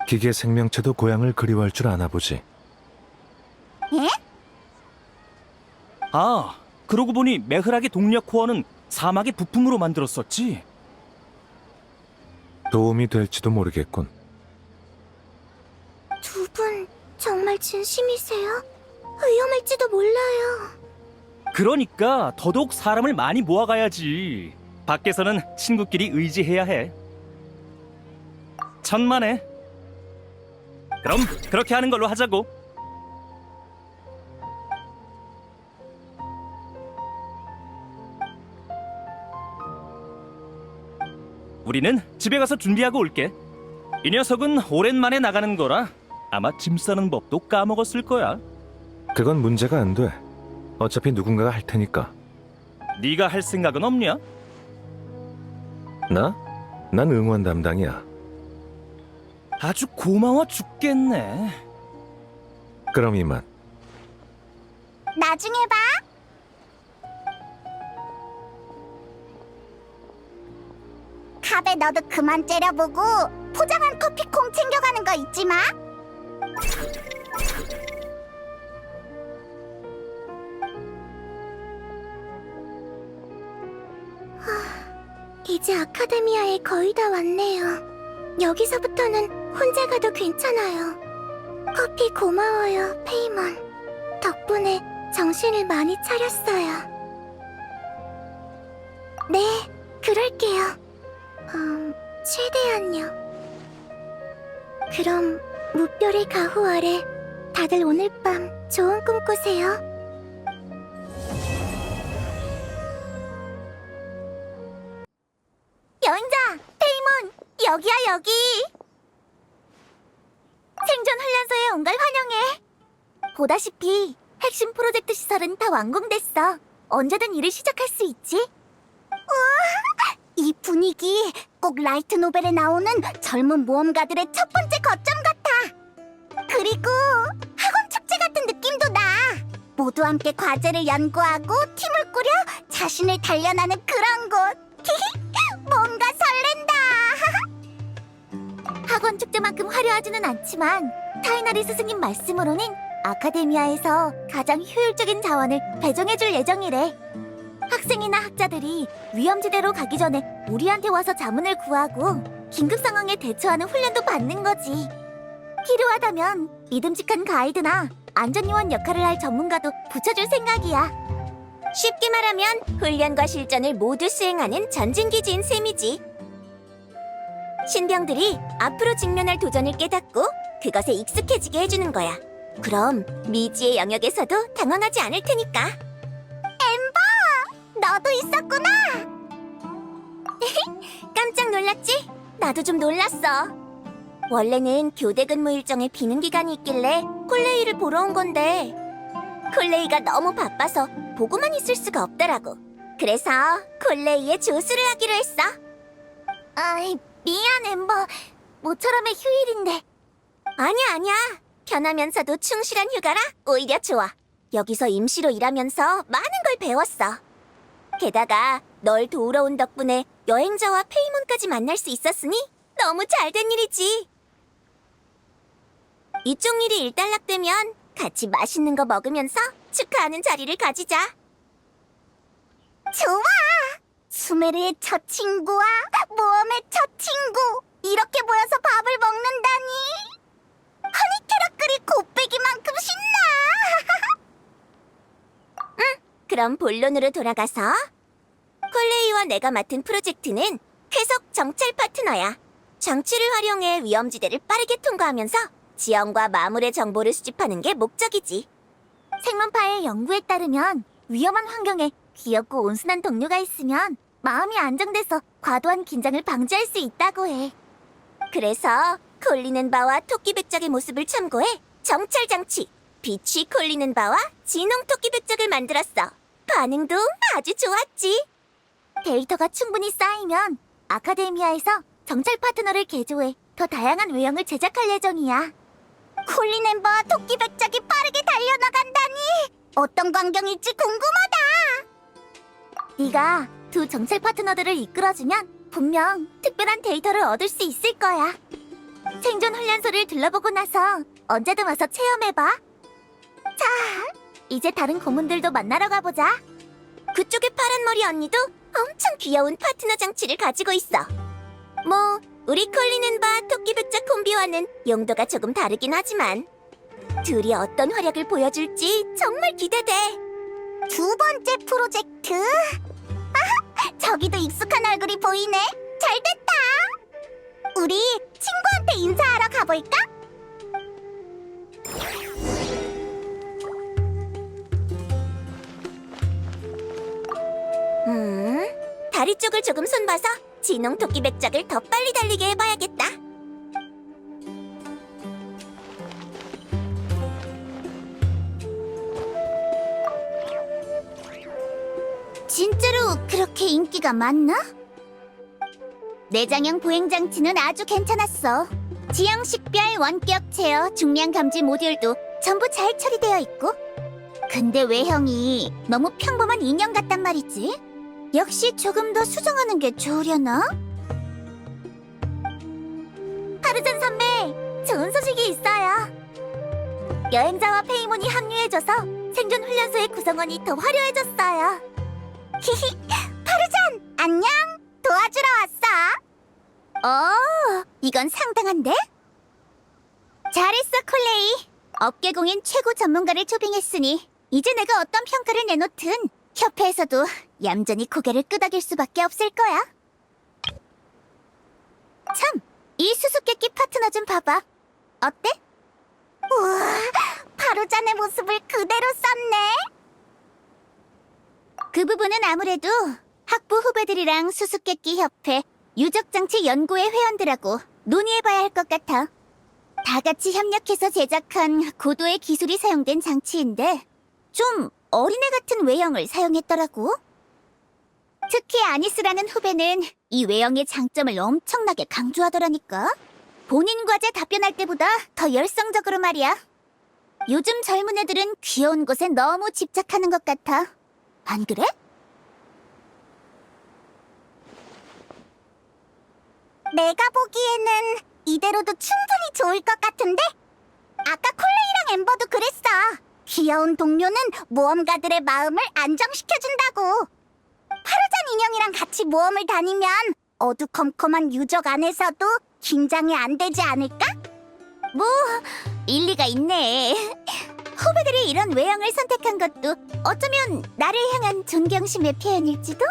기계 생명체도 고향을 그리워할 줄 아나 보지. 아, 그러고 보니 메흐락의 동력 코어는 사막의 부품으로 만들었었지. 도움이 될지도 모르겠군. 두 분 정말 진심이세요? 위험할지도 몰라요. 그러니까 더더욱 사람을 많이 모아가야지. 밖에서는 친구끼리 의지해야 해. 천만에. 그럼 그렇게 하는 걸로 하자고. 우리는 집에 가서 준비하고 올게. 이 녀석은 오랜만에 나가는 거라 아마 짐 싸는 법도 까먹었을 거야. 그건 문제가 안 돼. 어차피 누군가가 할 테니까. 네가 할 생각은 없냐? 나? 난 응원 담당이야. 아주 고마워 죽겠네. 그럼 이만. 나중에 봐. 카베 너도 그만 째려보고 포장한 커피콩 챙겨가는 거 잊지 마. 이제 아카데미아에 거의 다 왔네요. 여기서부터는 혼자 가도 괜찮아요. 커피 고마워요, 페이몬. 덕분에 정신을 많이 차렸어요. 네, 그럴게요. 최대한요. 그럼 무별의 가호 아래 다들 오늘 밤 좋은 꿈 꾸세요. 여행자, 페이몬, 여기야 여기. 생존 훈련소에 온 걸 환영해. 보다시피 핵심 프로젝트 시설은 다 완공됐어. 언제든 일을 시작할 수 있지. 우와, 이 분위기 꼭 라이트 노벨에 나오는 젊은 모험가들의 첫 번째 거점 같아. 그리고 학원 축제 같은 느낌도 나. 모두 함께 과제를 연구하고 팀을 꾸려 자신을 단련하는 그런 곳. 뭔가 설렌다. 학원 축제만큼 화려하지는 않지만 타이나리 스승님 말씀으로는 아카데미아에서 가장 효율적인 자원을 배정해줄 예정이래. 학생이나 학자들이 위험지대로 가기 전에 우리한테 와서 자문을 구하고 긴급 상황에 대처하는 훈련도 받는 거지. 필요하다면 믿음직한 가이드나 안전요원 역할을 할 전문가도 붙여줄 생각이야. 쉽게 말하면 훈련과 실전을 모두 수행하는 전진기지인 셈이지. 신병들이 앞으로 직면할 도전을 깨닫고 그것에 익숙해지게 해주는 거야. 그럼 미지의 영역에서도 당황하지 않을 테니까. 엠버! 너도 있었구나! 깜짝 놀랐지? 나도 좀 놀랐어. 원래는 교대 근무 일정에 비는 기간이 있길래 콜레이를 보러 온 건데 콜레이가 너무 바빠서 보고만 있을 수가 없더라고. 그래서 콜레이의 조수를 하기로 했어. 아이, 미안 엠버. 모처럼의 휴일인데. 아니야. 편하면서도 충실한 휴가라 오히려 좋아. 여기서 임시로 일하면서 많은 걸 배웠어. 게다가 널 도우러 온 덕분에 여행자와 페이몬까지 만날 수 있었으니 너무 잘된 일이지. 이쪽 일이 일단락되면 같이 맛있는 거 먹으면서 축하하는 자리를 가지자. 좋아! 수메르의 첫 친구와 모험의 첫 친구 이렇게 모여서 밥을 먹는다니 허니캐럿들이 곱빼기만큼 신나! 응, 그럼 본론으로 돌아가서 콜레이와 내가 맡은 프로젝트는 쾌속 정찰 파트너야. 장치를 활용해 위험지대를 빠르게 통과하면서 지형과 마물의 정보를 수집하는 게 목적이지. 생문파의 연구에 따르면 위험한 환경에 귀엽고 온순한 동료가 있으면 마음이 안정돼서 과도한 긴장을 방지할 수 있다고 해. 그래서 콜리는 바와 토끼백작의 모습을 참고해 정찰 장치 빛이 콜리는 바와 진홍 토끼백작을 만들었어. 반응도 아주 좋았지. 데이터가 충분히 쌓이면 아카데미아에서 정찰 파트너를 개조해 더 다양한 외형을 제작할 예정이야. 콜린 엠버와 토끼백작이 빠르게 달려나간다니 어떤 광경일지 궁금하다. 네가 두 정찰 파트너들을 이끌어주면 분명 특별한 데이터를 얻을 수 있을 거야. 생존 훈련소를 둘러보고 나서 언제든 와서 체험해봐. 자, 이제 다른 고문들도 만나러 가보자. 그쪽의 파란머리 언니도 엄청 귀여운 파트너 장치를 가지고 있어. 뭐 우리 콜린앤바 토끼백작 콤비와는 용도가 조금 다르긴 하지만 둘이 어떤 활약을 보여줄지 정말 기대돼. 두 번째 프로젝트. 아하, 저기도 익숙한 얼굴이 보이네. 잘됐다. 우리 친구한테 인사하러 가볼까? 다리 쪽을 조금 손봐서 진홍 토끼백작을 더 빨리 달리게 해봐야겠다. 진짜로 그렇게 인기가 많나? 내장형 보행장치는 아주 괜찮았어. 지형 식별, 원격 제어, 중량 감지 모듈도 전부 잘 처리되어 있고. 근데 외형이 너무 평범한 인형 같단 말이지. 역시 조금 더 수정하는 게 좋으려나? 하루전 선배, 좋은 소식이 있어요. 여행자와 페이몬이 합류해줘서 생존 훈련소의 구성원이 더 화려해졌어요. 히히, 파르잔, 안녕. 도와주러 왔어. 이건 상당한데? 잘했어, 콜레이. 업계공인 최고 전문가를 초빙했으니 이제 내가 어떤 평가를 내놓든 협회에서도 얌전히 고개를 끄덕일 수밖에 없을 거야. 참, 이 수수께끼 파트너 좀 봐봐. 어때? 우와, 파루잔의 모습을 그대로 썼네. 그 부분은 아무래도 학부 후배들이랑 수수께끼 협회 유적장치 연구회 회원들하고 논의해봐야 할 것 같아. 다 같이 협력해서 제작한 고도의 기술이 사용된 장치인데 좀 어린애 같은 외형을 사용했더라고. 특히 아니스라는 후배는 이 외형의 장점을 엄청나게 강조하더라니까. 본인 과제 답변할 때보다 더 열성적으로 말이야. 요즘 젊은 애들은 귀여운 것에 너무 집착하는 것 같아. 안 그래? 내가 보기에는 이대로도 충분히 좋을 것 같은데? 아까 콜레이랑 엠버도 그랬어. 귀여운 동료는 모험가들의 마음을 안정시켜준다고. 파르잔 인형이랑 같이 모험을 다니면 어두컴컴한 유적 안에서도 긴장이 안 되지 않을까? 뭐 일리가 있네. 후배들이 이런 외형을 선택한 것도 어쩌면 나를 향한 존경심의 표현일지도?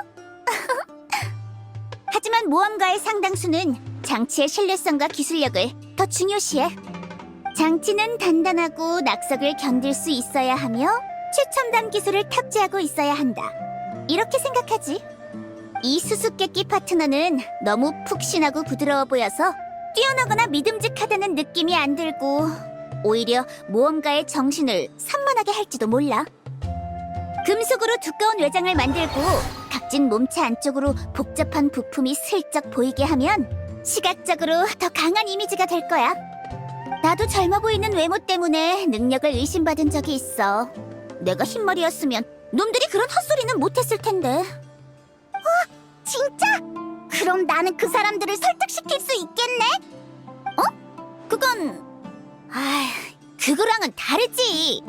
하지만 모험가의 상당수는 장치의 신뢰성과 기술력을 더 중요시해. 장치는 단단하고 낙석을 견딜 수 있어야 하며 최첨단 기술을 탑재하고 있어야 한다. 이렇게 생각하지. 이 수수께끼 파트너는 너무 푹신하고 부드러워 보여서 뛰어나거나 믿음직하다는 느낌이 안 들고 오히려 모험가의 정신을 산만하게 할지도 몰라. 금속으로 두꺼운 외장을 만들고 각진 몸체 안쪽으로 복잡한 부품이 슬쩍 보이게 하면 시각적으로 더 강한 이미지가 될 거야. 나도 젊어 보이는 외모 때문에 능력을 의심받은 적이 있어. 내가 흰머리였으면 놈들이 그런 헛소리는 못했을 텐데. 진짜? 그럼 나는 그 사람들을 설득시킬 수 있겠네? 그건... 그거랑은 다르지.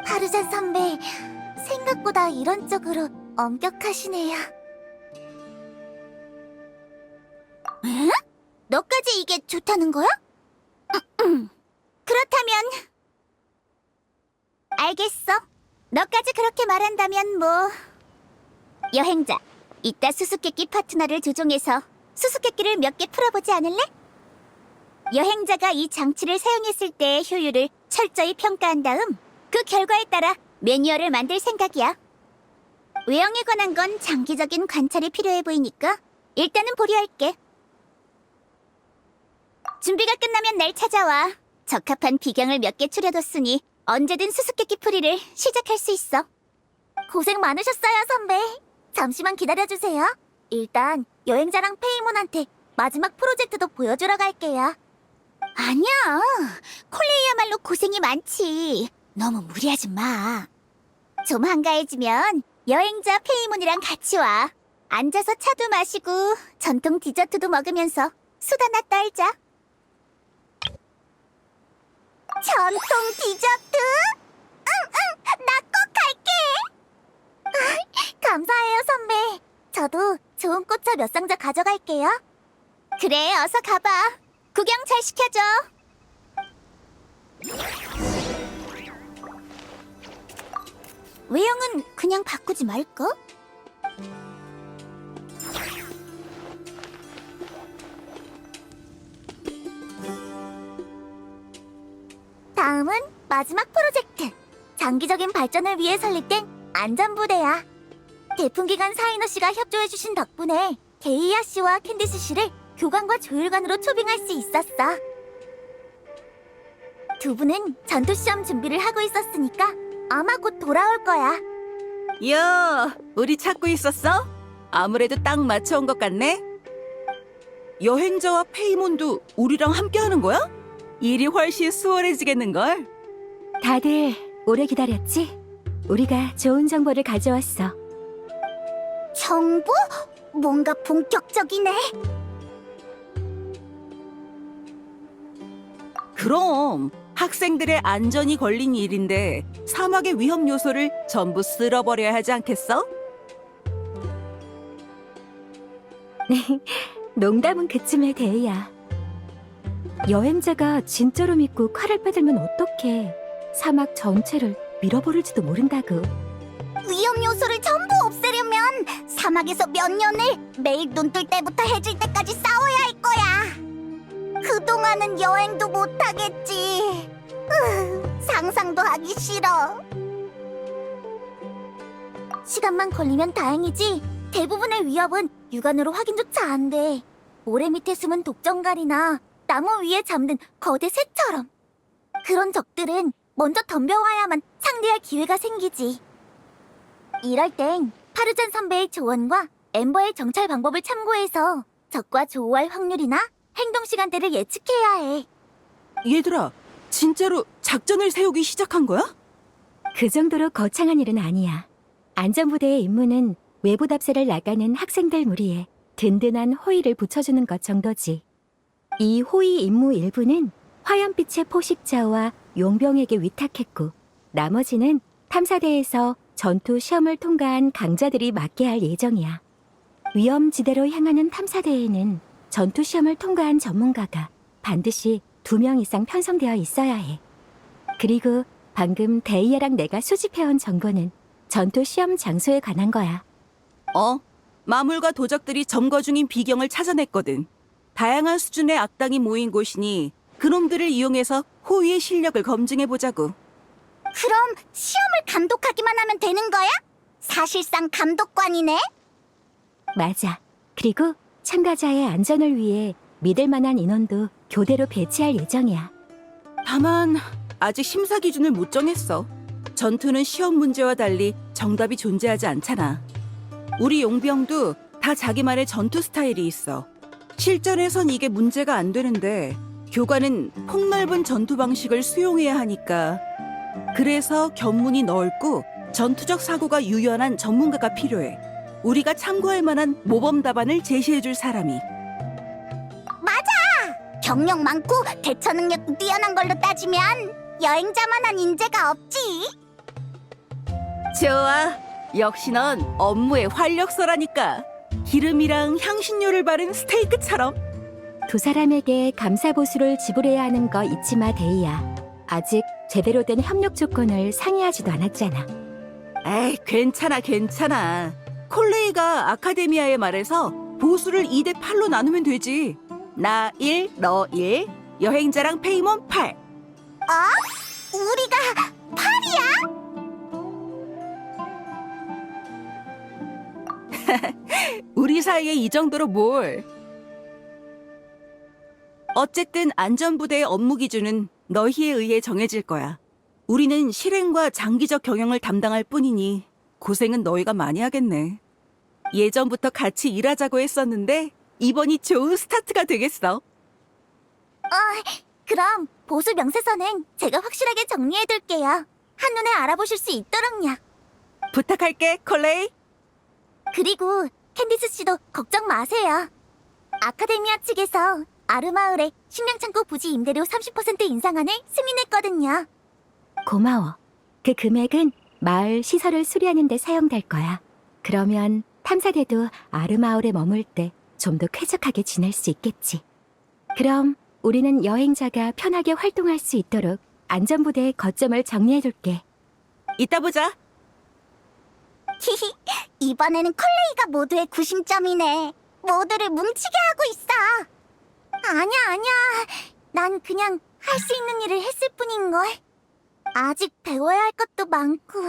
파르잔 선배, 생각보다 이런 쪽으로 엄격하시네요. 에? 너까지 이게 좋다는 거야? 그렇다면... 알겠어. 너까지 그렇게 말한다면 뭐... 여행자, 이따 수수께끼 파트너를 조종해서 수수께끼를 몇 개 풀어보지 않을래? 여행자가 이 장치를 사용했을 때의 효율을 철저히 평가한 다음 그 결과에 따라 매뉴얼을 만들 생각이야. 외형에 관한 건 장기적인 관찰이 필요해 보이니까 일단은 보류할게. 준비가 끝나면 날 찾아와. 적합한 비경을 몇 개 추려뒀으니 언제든 수수께끼 풀이를 시작할 수 있어. 고생 많으셨어요, 선배. 잠시만 기다려주세요. 일단 여행자랑 페이몬한테 마지막 프로젝트도 보여주러 갈게요. 아니야. 콜레이야말로 고생이 많지. 너무 무리하지 마. 좀 한가해지면 여행자 페이몬이랑 같이 와. 앉아서 차도 마시고 전통 디저트도 먹으면서 수다나 떨자. 전통 디저트? 응, 나 꼭 갈게. 감사해요, 선배. 저도 좋은 꽃차 몇 상자 가져갈게요. 그래, 어서 가봐. 구경 잘 시켜줘. 외형은 그냥 바꾸지 말까? 다음은 마지막 프로젝트. 장기적인 발전을 위해 설립된 안전부대야. 대풍기간 사이너 씨가 협조해주신 덕분에 게이아 씨와 캔디스 씨를 교관과 조율관으로 초빙할 수 있었어. 두 분은 전투시험 준비를 하고 있었으니까 아마 곧 돌아올 거야. 야, 우리 찾고 있었어? 아무래도 딱 맞춰온 것 같네. 여행자와 페이몬도 우리랑 함께하는 거야? 일이 훨씬 수월해지겠는걸? 다들 오래 기다렸지? 우리가 좋은 정보를 가져왔어. 정보? 뭔가 본격적이네. 그럼 학생들의 안전이 걸린 일인데 사막의 위험 요소를 전부 쓸어버려야 하지 않겠어? 농담은 그쯤에 대야. 여행자가 진짜로 믿고 칼을 빼들면 어떡해. 사막 전체를 밀어버릴지도 모른다고. 위험 요소를 전부 없애려면 사막에서 몇 년을 매일 눈 뜰 때부터 해질 때까지 싸워야 할 거야. 그동안은 여행도 못 하겠지. 상상도 하기 싫어. 시간만 걸리면 다행이지. 대부분의 위협은 육안으로 확인조차 안 돼. 모래 밑에 숨은 독정갈이나 나무 위에 잠든 거대 새처럼. 그런 적들은 먼저 덤벼와야만 상대할 기회가 생기지. 이럴 땐 파르잔 선배의 조언과 엠버의 정찰 방법을 참고해서 적과 조우할 확률이나 행동 시간대를 예측해야 해. 얘들아, 진짜로 작전을 세우기 시작한 거야? 그 정도로 거창한 일은 아니야. 안전부대의 임무는 외부 답세를 나가는 학생들 무리에 든든한 호위를 붙여주는 것 정도지. 이 호위 임무 일부는 화염빛의 포식자와 용병에게 위탁했고, 나머지는 탐사대에서 전투 시험을 통과한 강자들이 맡게 할 예정이야. 위험지대로 향하는 탐사대에는 전투 시험을 통과한 전문가가 반드시 2명 이상 편성되어 있어야 해. 그리고 방금 데이아랑 내가 수집해온 정보는 전투 시험 장소에 관한 거야. 마물과 도적들이 점거 중인 비경을 찾아냈거든. 다양한 수준의 악당이 모인 곳이니 그놈들을 이용해서 호위의 실력을 검증해보자고. 그럼 시험을 감독하기만 하면 되는 거야? 사실상 감독관이네? 맞아. 그리고 참가자의 안전을 위해 믿을 만한 인원도 교대로 배치할 예정이야. 다만 아직 심사 기준을 못 정했어. 전투는 시험 문제와 달리 정답이 존재하지 않잖아. 우리 용병도 다 자기만의 전투 스타일이 있어. 실전에선 이게 문제가 안 되는데 교관은 폭넓은 전투 방식을 수용해야 하니까. 그래서 견문이 넓고 전투적 사고가 유연한 전문가가 필요해. 우리가 참고할 만한 모범 답안을 제시해줄 사람이. 경력 많고 대처 능력도 뛰어난 걸로 따지면 여행자만한 인재가 없지. 좋아. 역시 넌 업무의 활력소라니까. 기름이랑 향신료를 바른 스테이크처럼. 두 사람에게 감사 보수를 지불해야 하는 거 잊지 마, 데이야. 아직 제대로 된 협력 조건을 상의하지도 않았잖아. 에이, 괜찮아. 콜레이가 아카데미아에 말해서 보수를 2대 8로 나누면 되지. 나 1, 너 1, 여행자랑 페이몬 8. 우리가 8이야? 우리 사이에 이 정도로 뭘. 어쨌든 안전부대의 업무 기준은 너희에 의해 정해질 거야. 우리는 실행과 장기적 경영을 담당할 뿐이니 고생은 너희가 많이 하겠네. 예전부터 같이 일하자고 했었는데 이번이 좋은 스타트가 되겠어. 그럼 보수 명세서는 제가 확실하게 정리해둘게요. 한눈에 알아보실 수 있도록요. 부탁할게, 콜레이. 그리고 캔디스 씨도 걱정 마세요. 아카데미아 측에서 아르마을의 식량창고 부지 임대료 30% 인상안을 승인했거든요. 고마워. 그 금액은 마을 시설을 수리하는 데 사용될 거야. 그러면 탐사대도 아르마을에 머물 때 좀 더 쾌적하게 지낼 수 있겠지. 그럼 우리는 여행자가 편하게 활동할 수 있도록 안전부대의 거점을 정리해둘게. 이따 보자. 히히, 이번에는 콜레이가 모두의 구심점이네. 모두를 뭉치게 하고 있어. 아니야. 난 그냥 할 수 있는 일을 했을 뿐인걸. 아직 배워야 할 것도 많고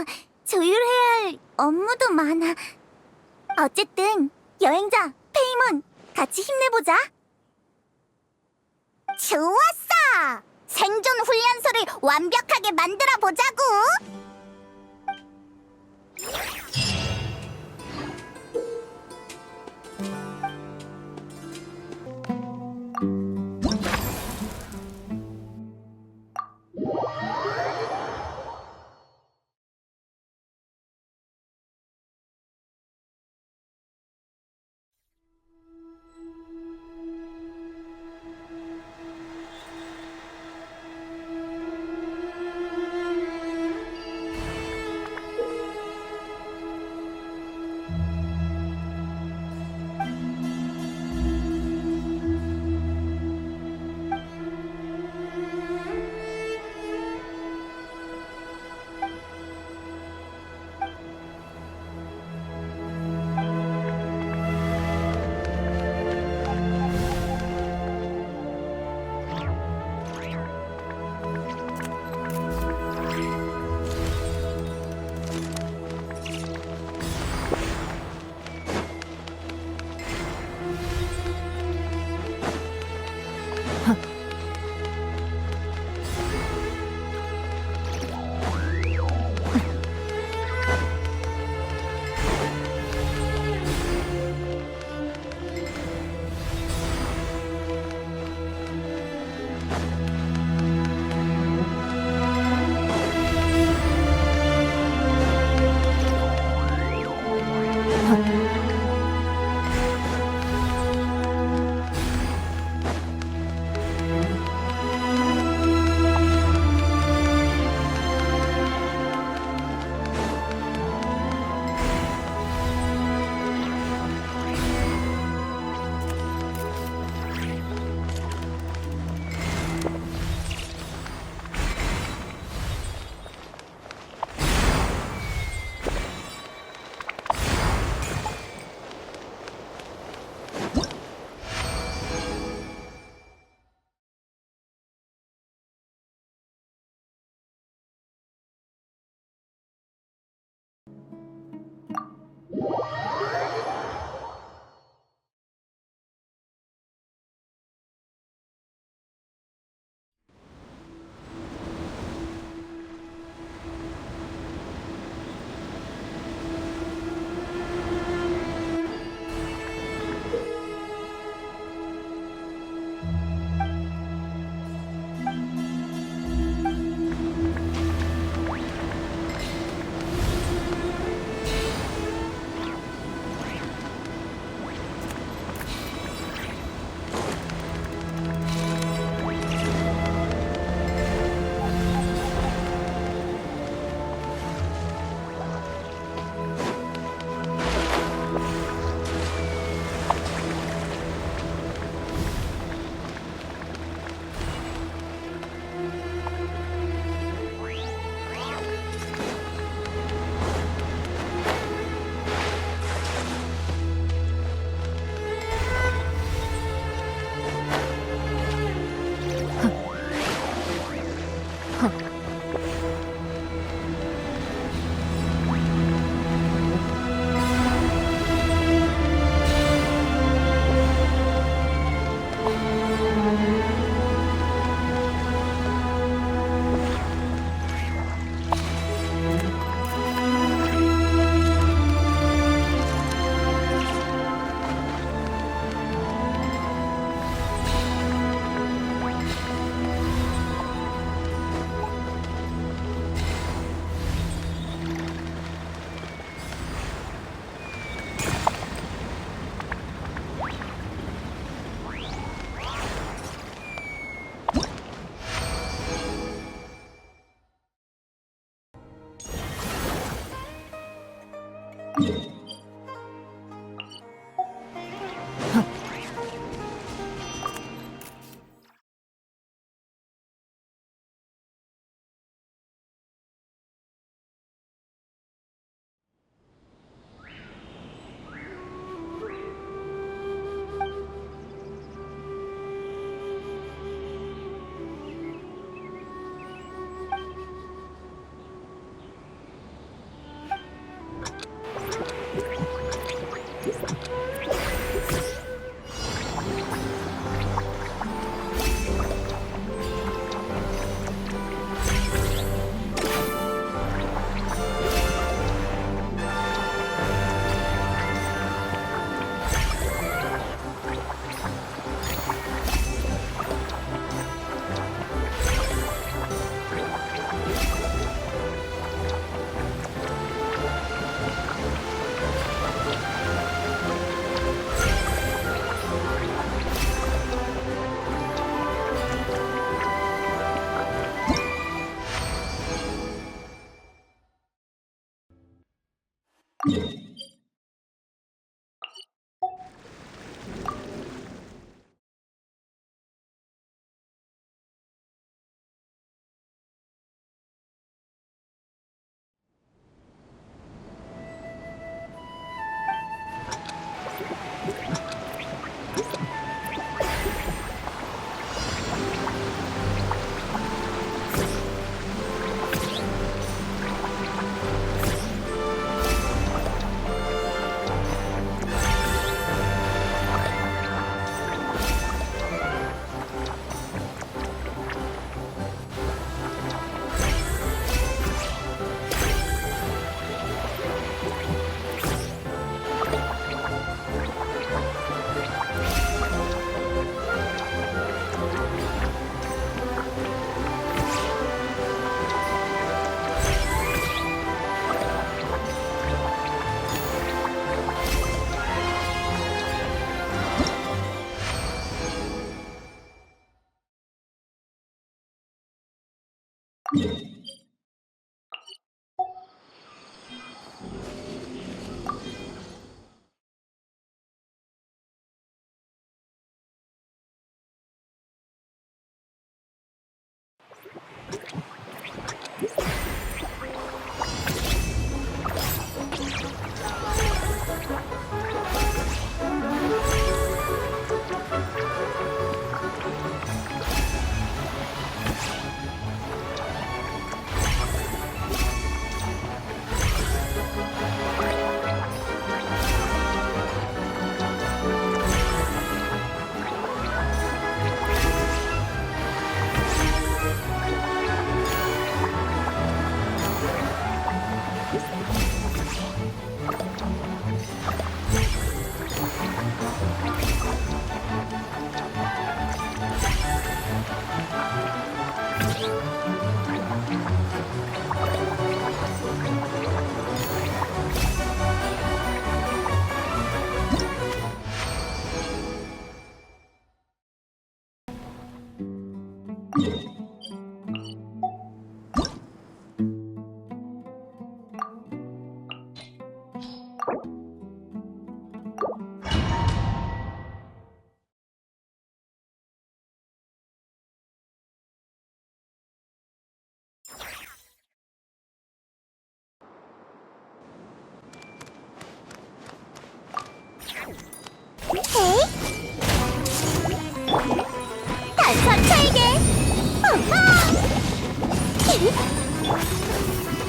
조율해야 할 업무도 많아. 어쨌든 여행자, 페이몬, 같이 힘내보자. 좋았어! 생존 훈련소를 완벽하게 만들어보자고!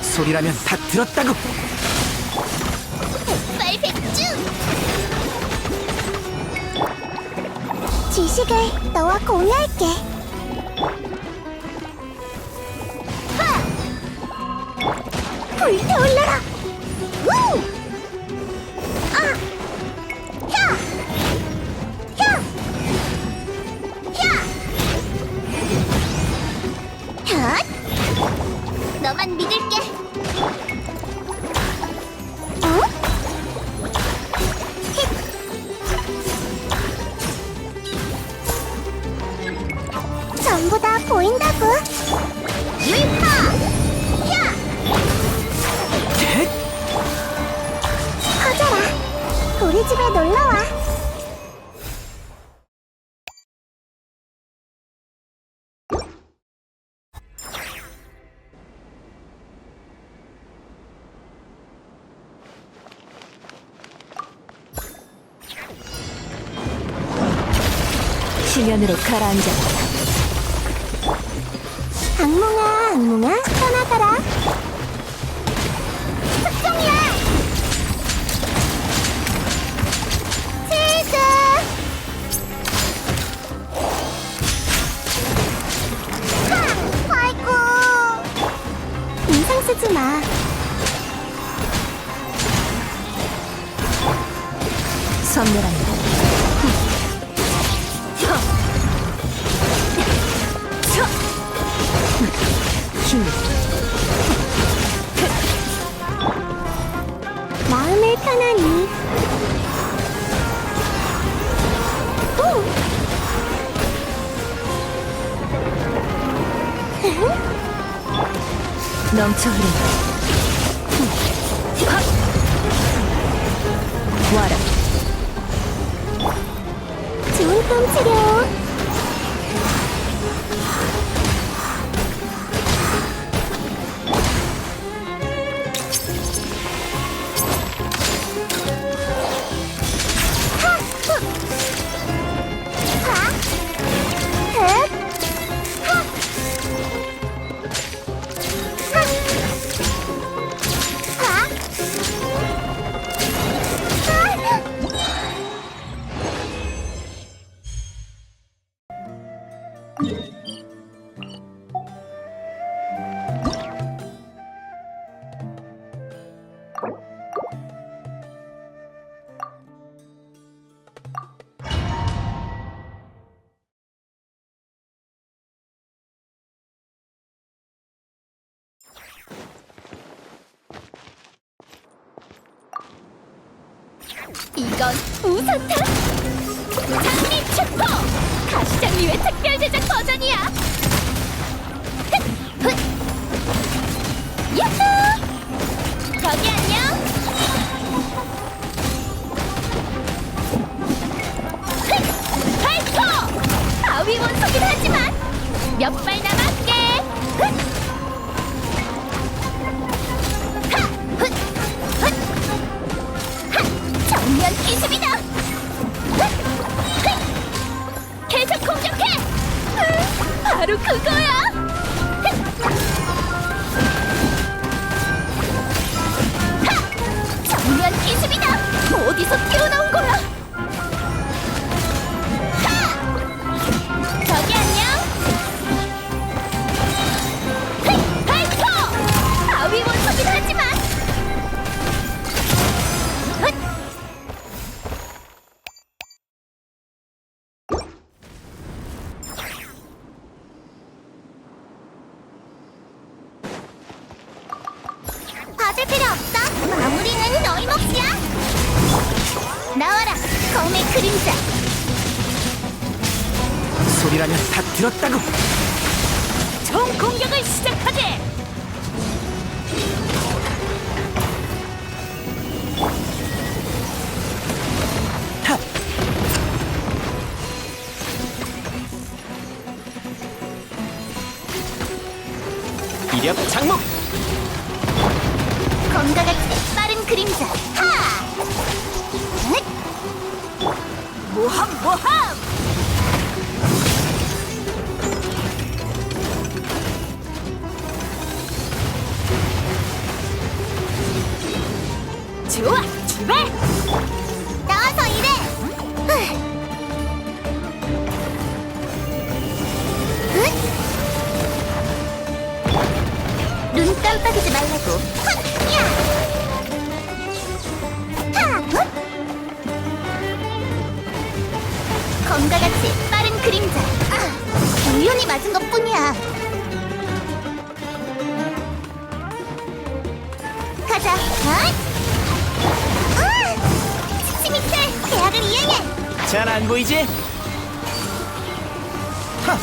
소리라면 다 들었다고. 백발백중! 지식을 너와 공유할게. 불타올라라! 우! 아! 야! 야! 야! 야! 너만 믿을게. 어? 전부 다 보인다고. 유이파! 야! 커져라. 우리 집에 놀러와. 시련으로 가라앉아라. 악몽아, 악몽아, 떠나가라. 특종이야! 치즈! 하! 아이고! 인상 쓰지 마. 선멸한다. 힘. 마음을 편안히. 오! 넘쳐 흐른다. 와라. 좋은 꿈 치료. 이건 우선탄! 장미 축포! 가시장미의 특별 제작 버전이야! 야호! 저기 안녕! 파이터! 바위 원소긴 하지만 몇 발 남았게! 정면 기습이다! 계속 공격해! 바로 그거야! 정면 기습이다! 어디서 튀어나온 거야? 저기 안녕! 파이터! 바위 원소긴 하지만 봐줄 필요 없어. 마무리는 너희 몫이야. 나와라, 검의 그림자. 소리라면 다 들었다고. 총 공격을 시작하게! 이력 장목. 검과 같이 빠른 그림자. 하! 넷! 모함 모함! 좋아, 출발! 나와서 일해! 눈 깜빡이지 말라고. 야! 검과 같이 빠른 그림자. 우연히 맞은 것뿐이야. 가자. 스미틀 계약을 이행해. 잘 안 보이지? 하!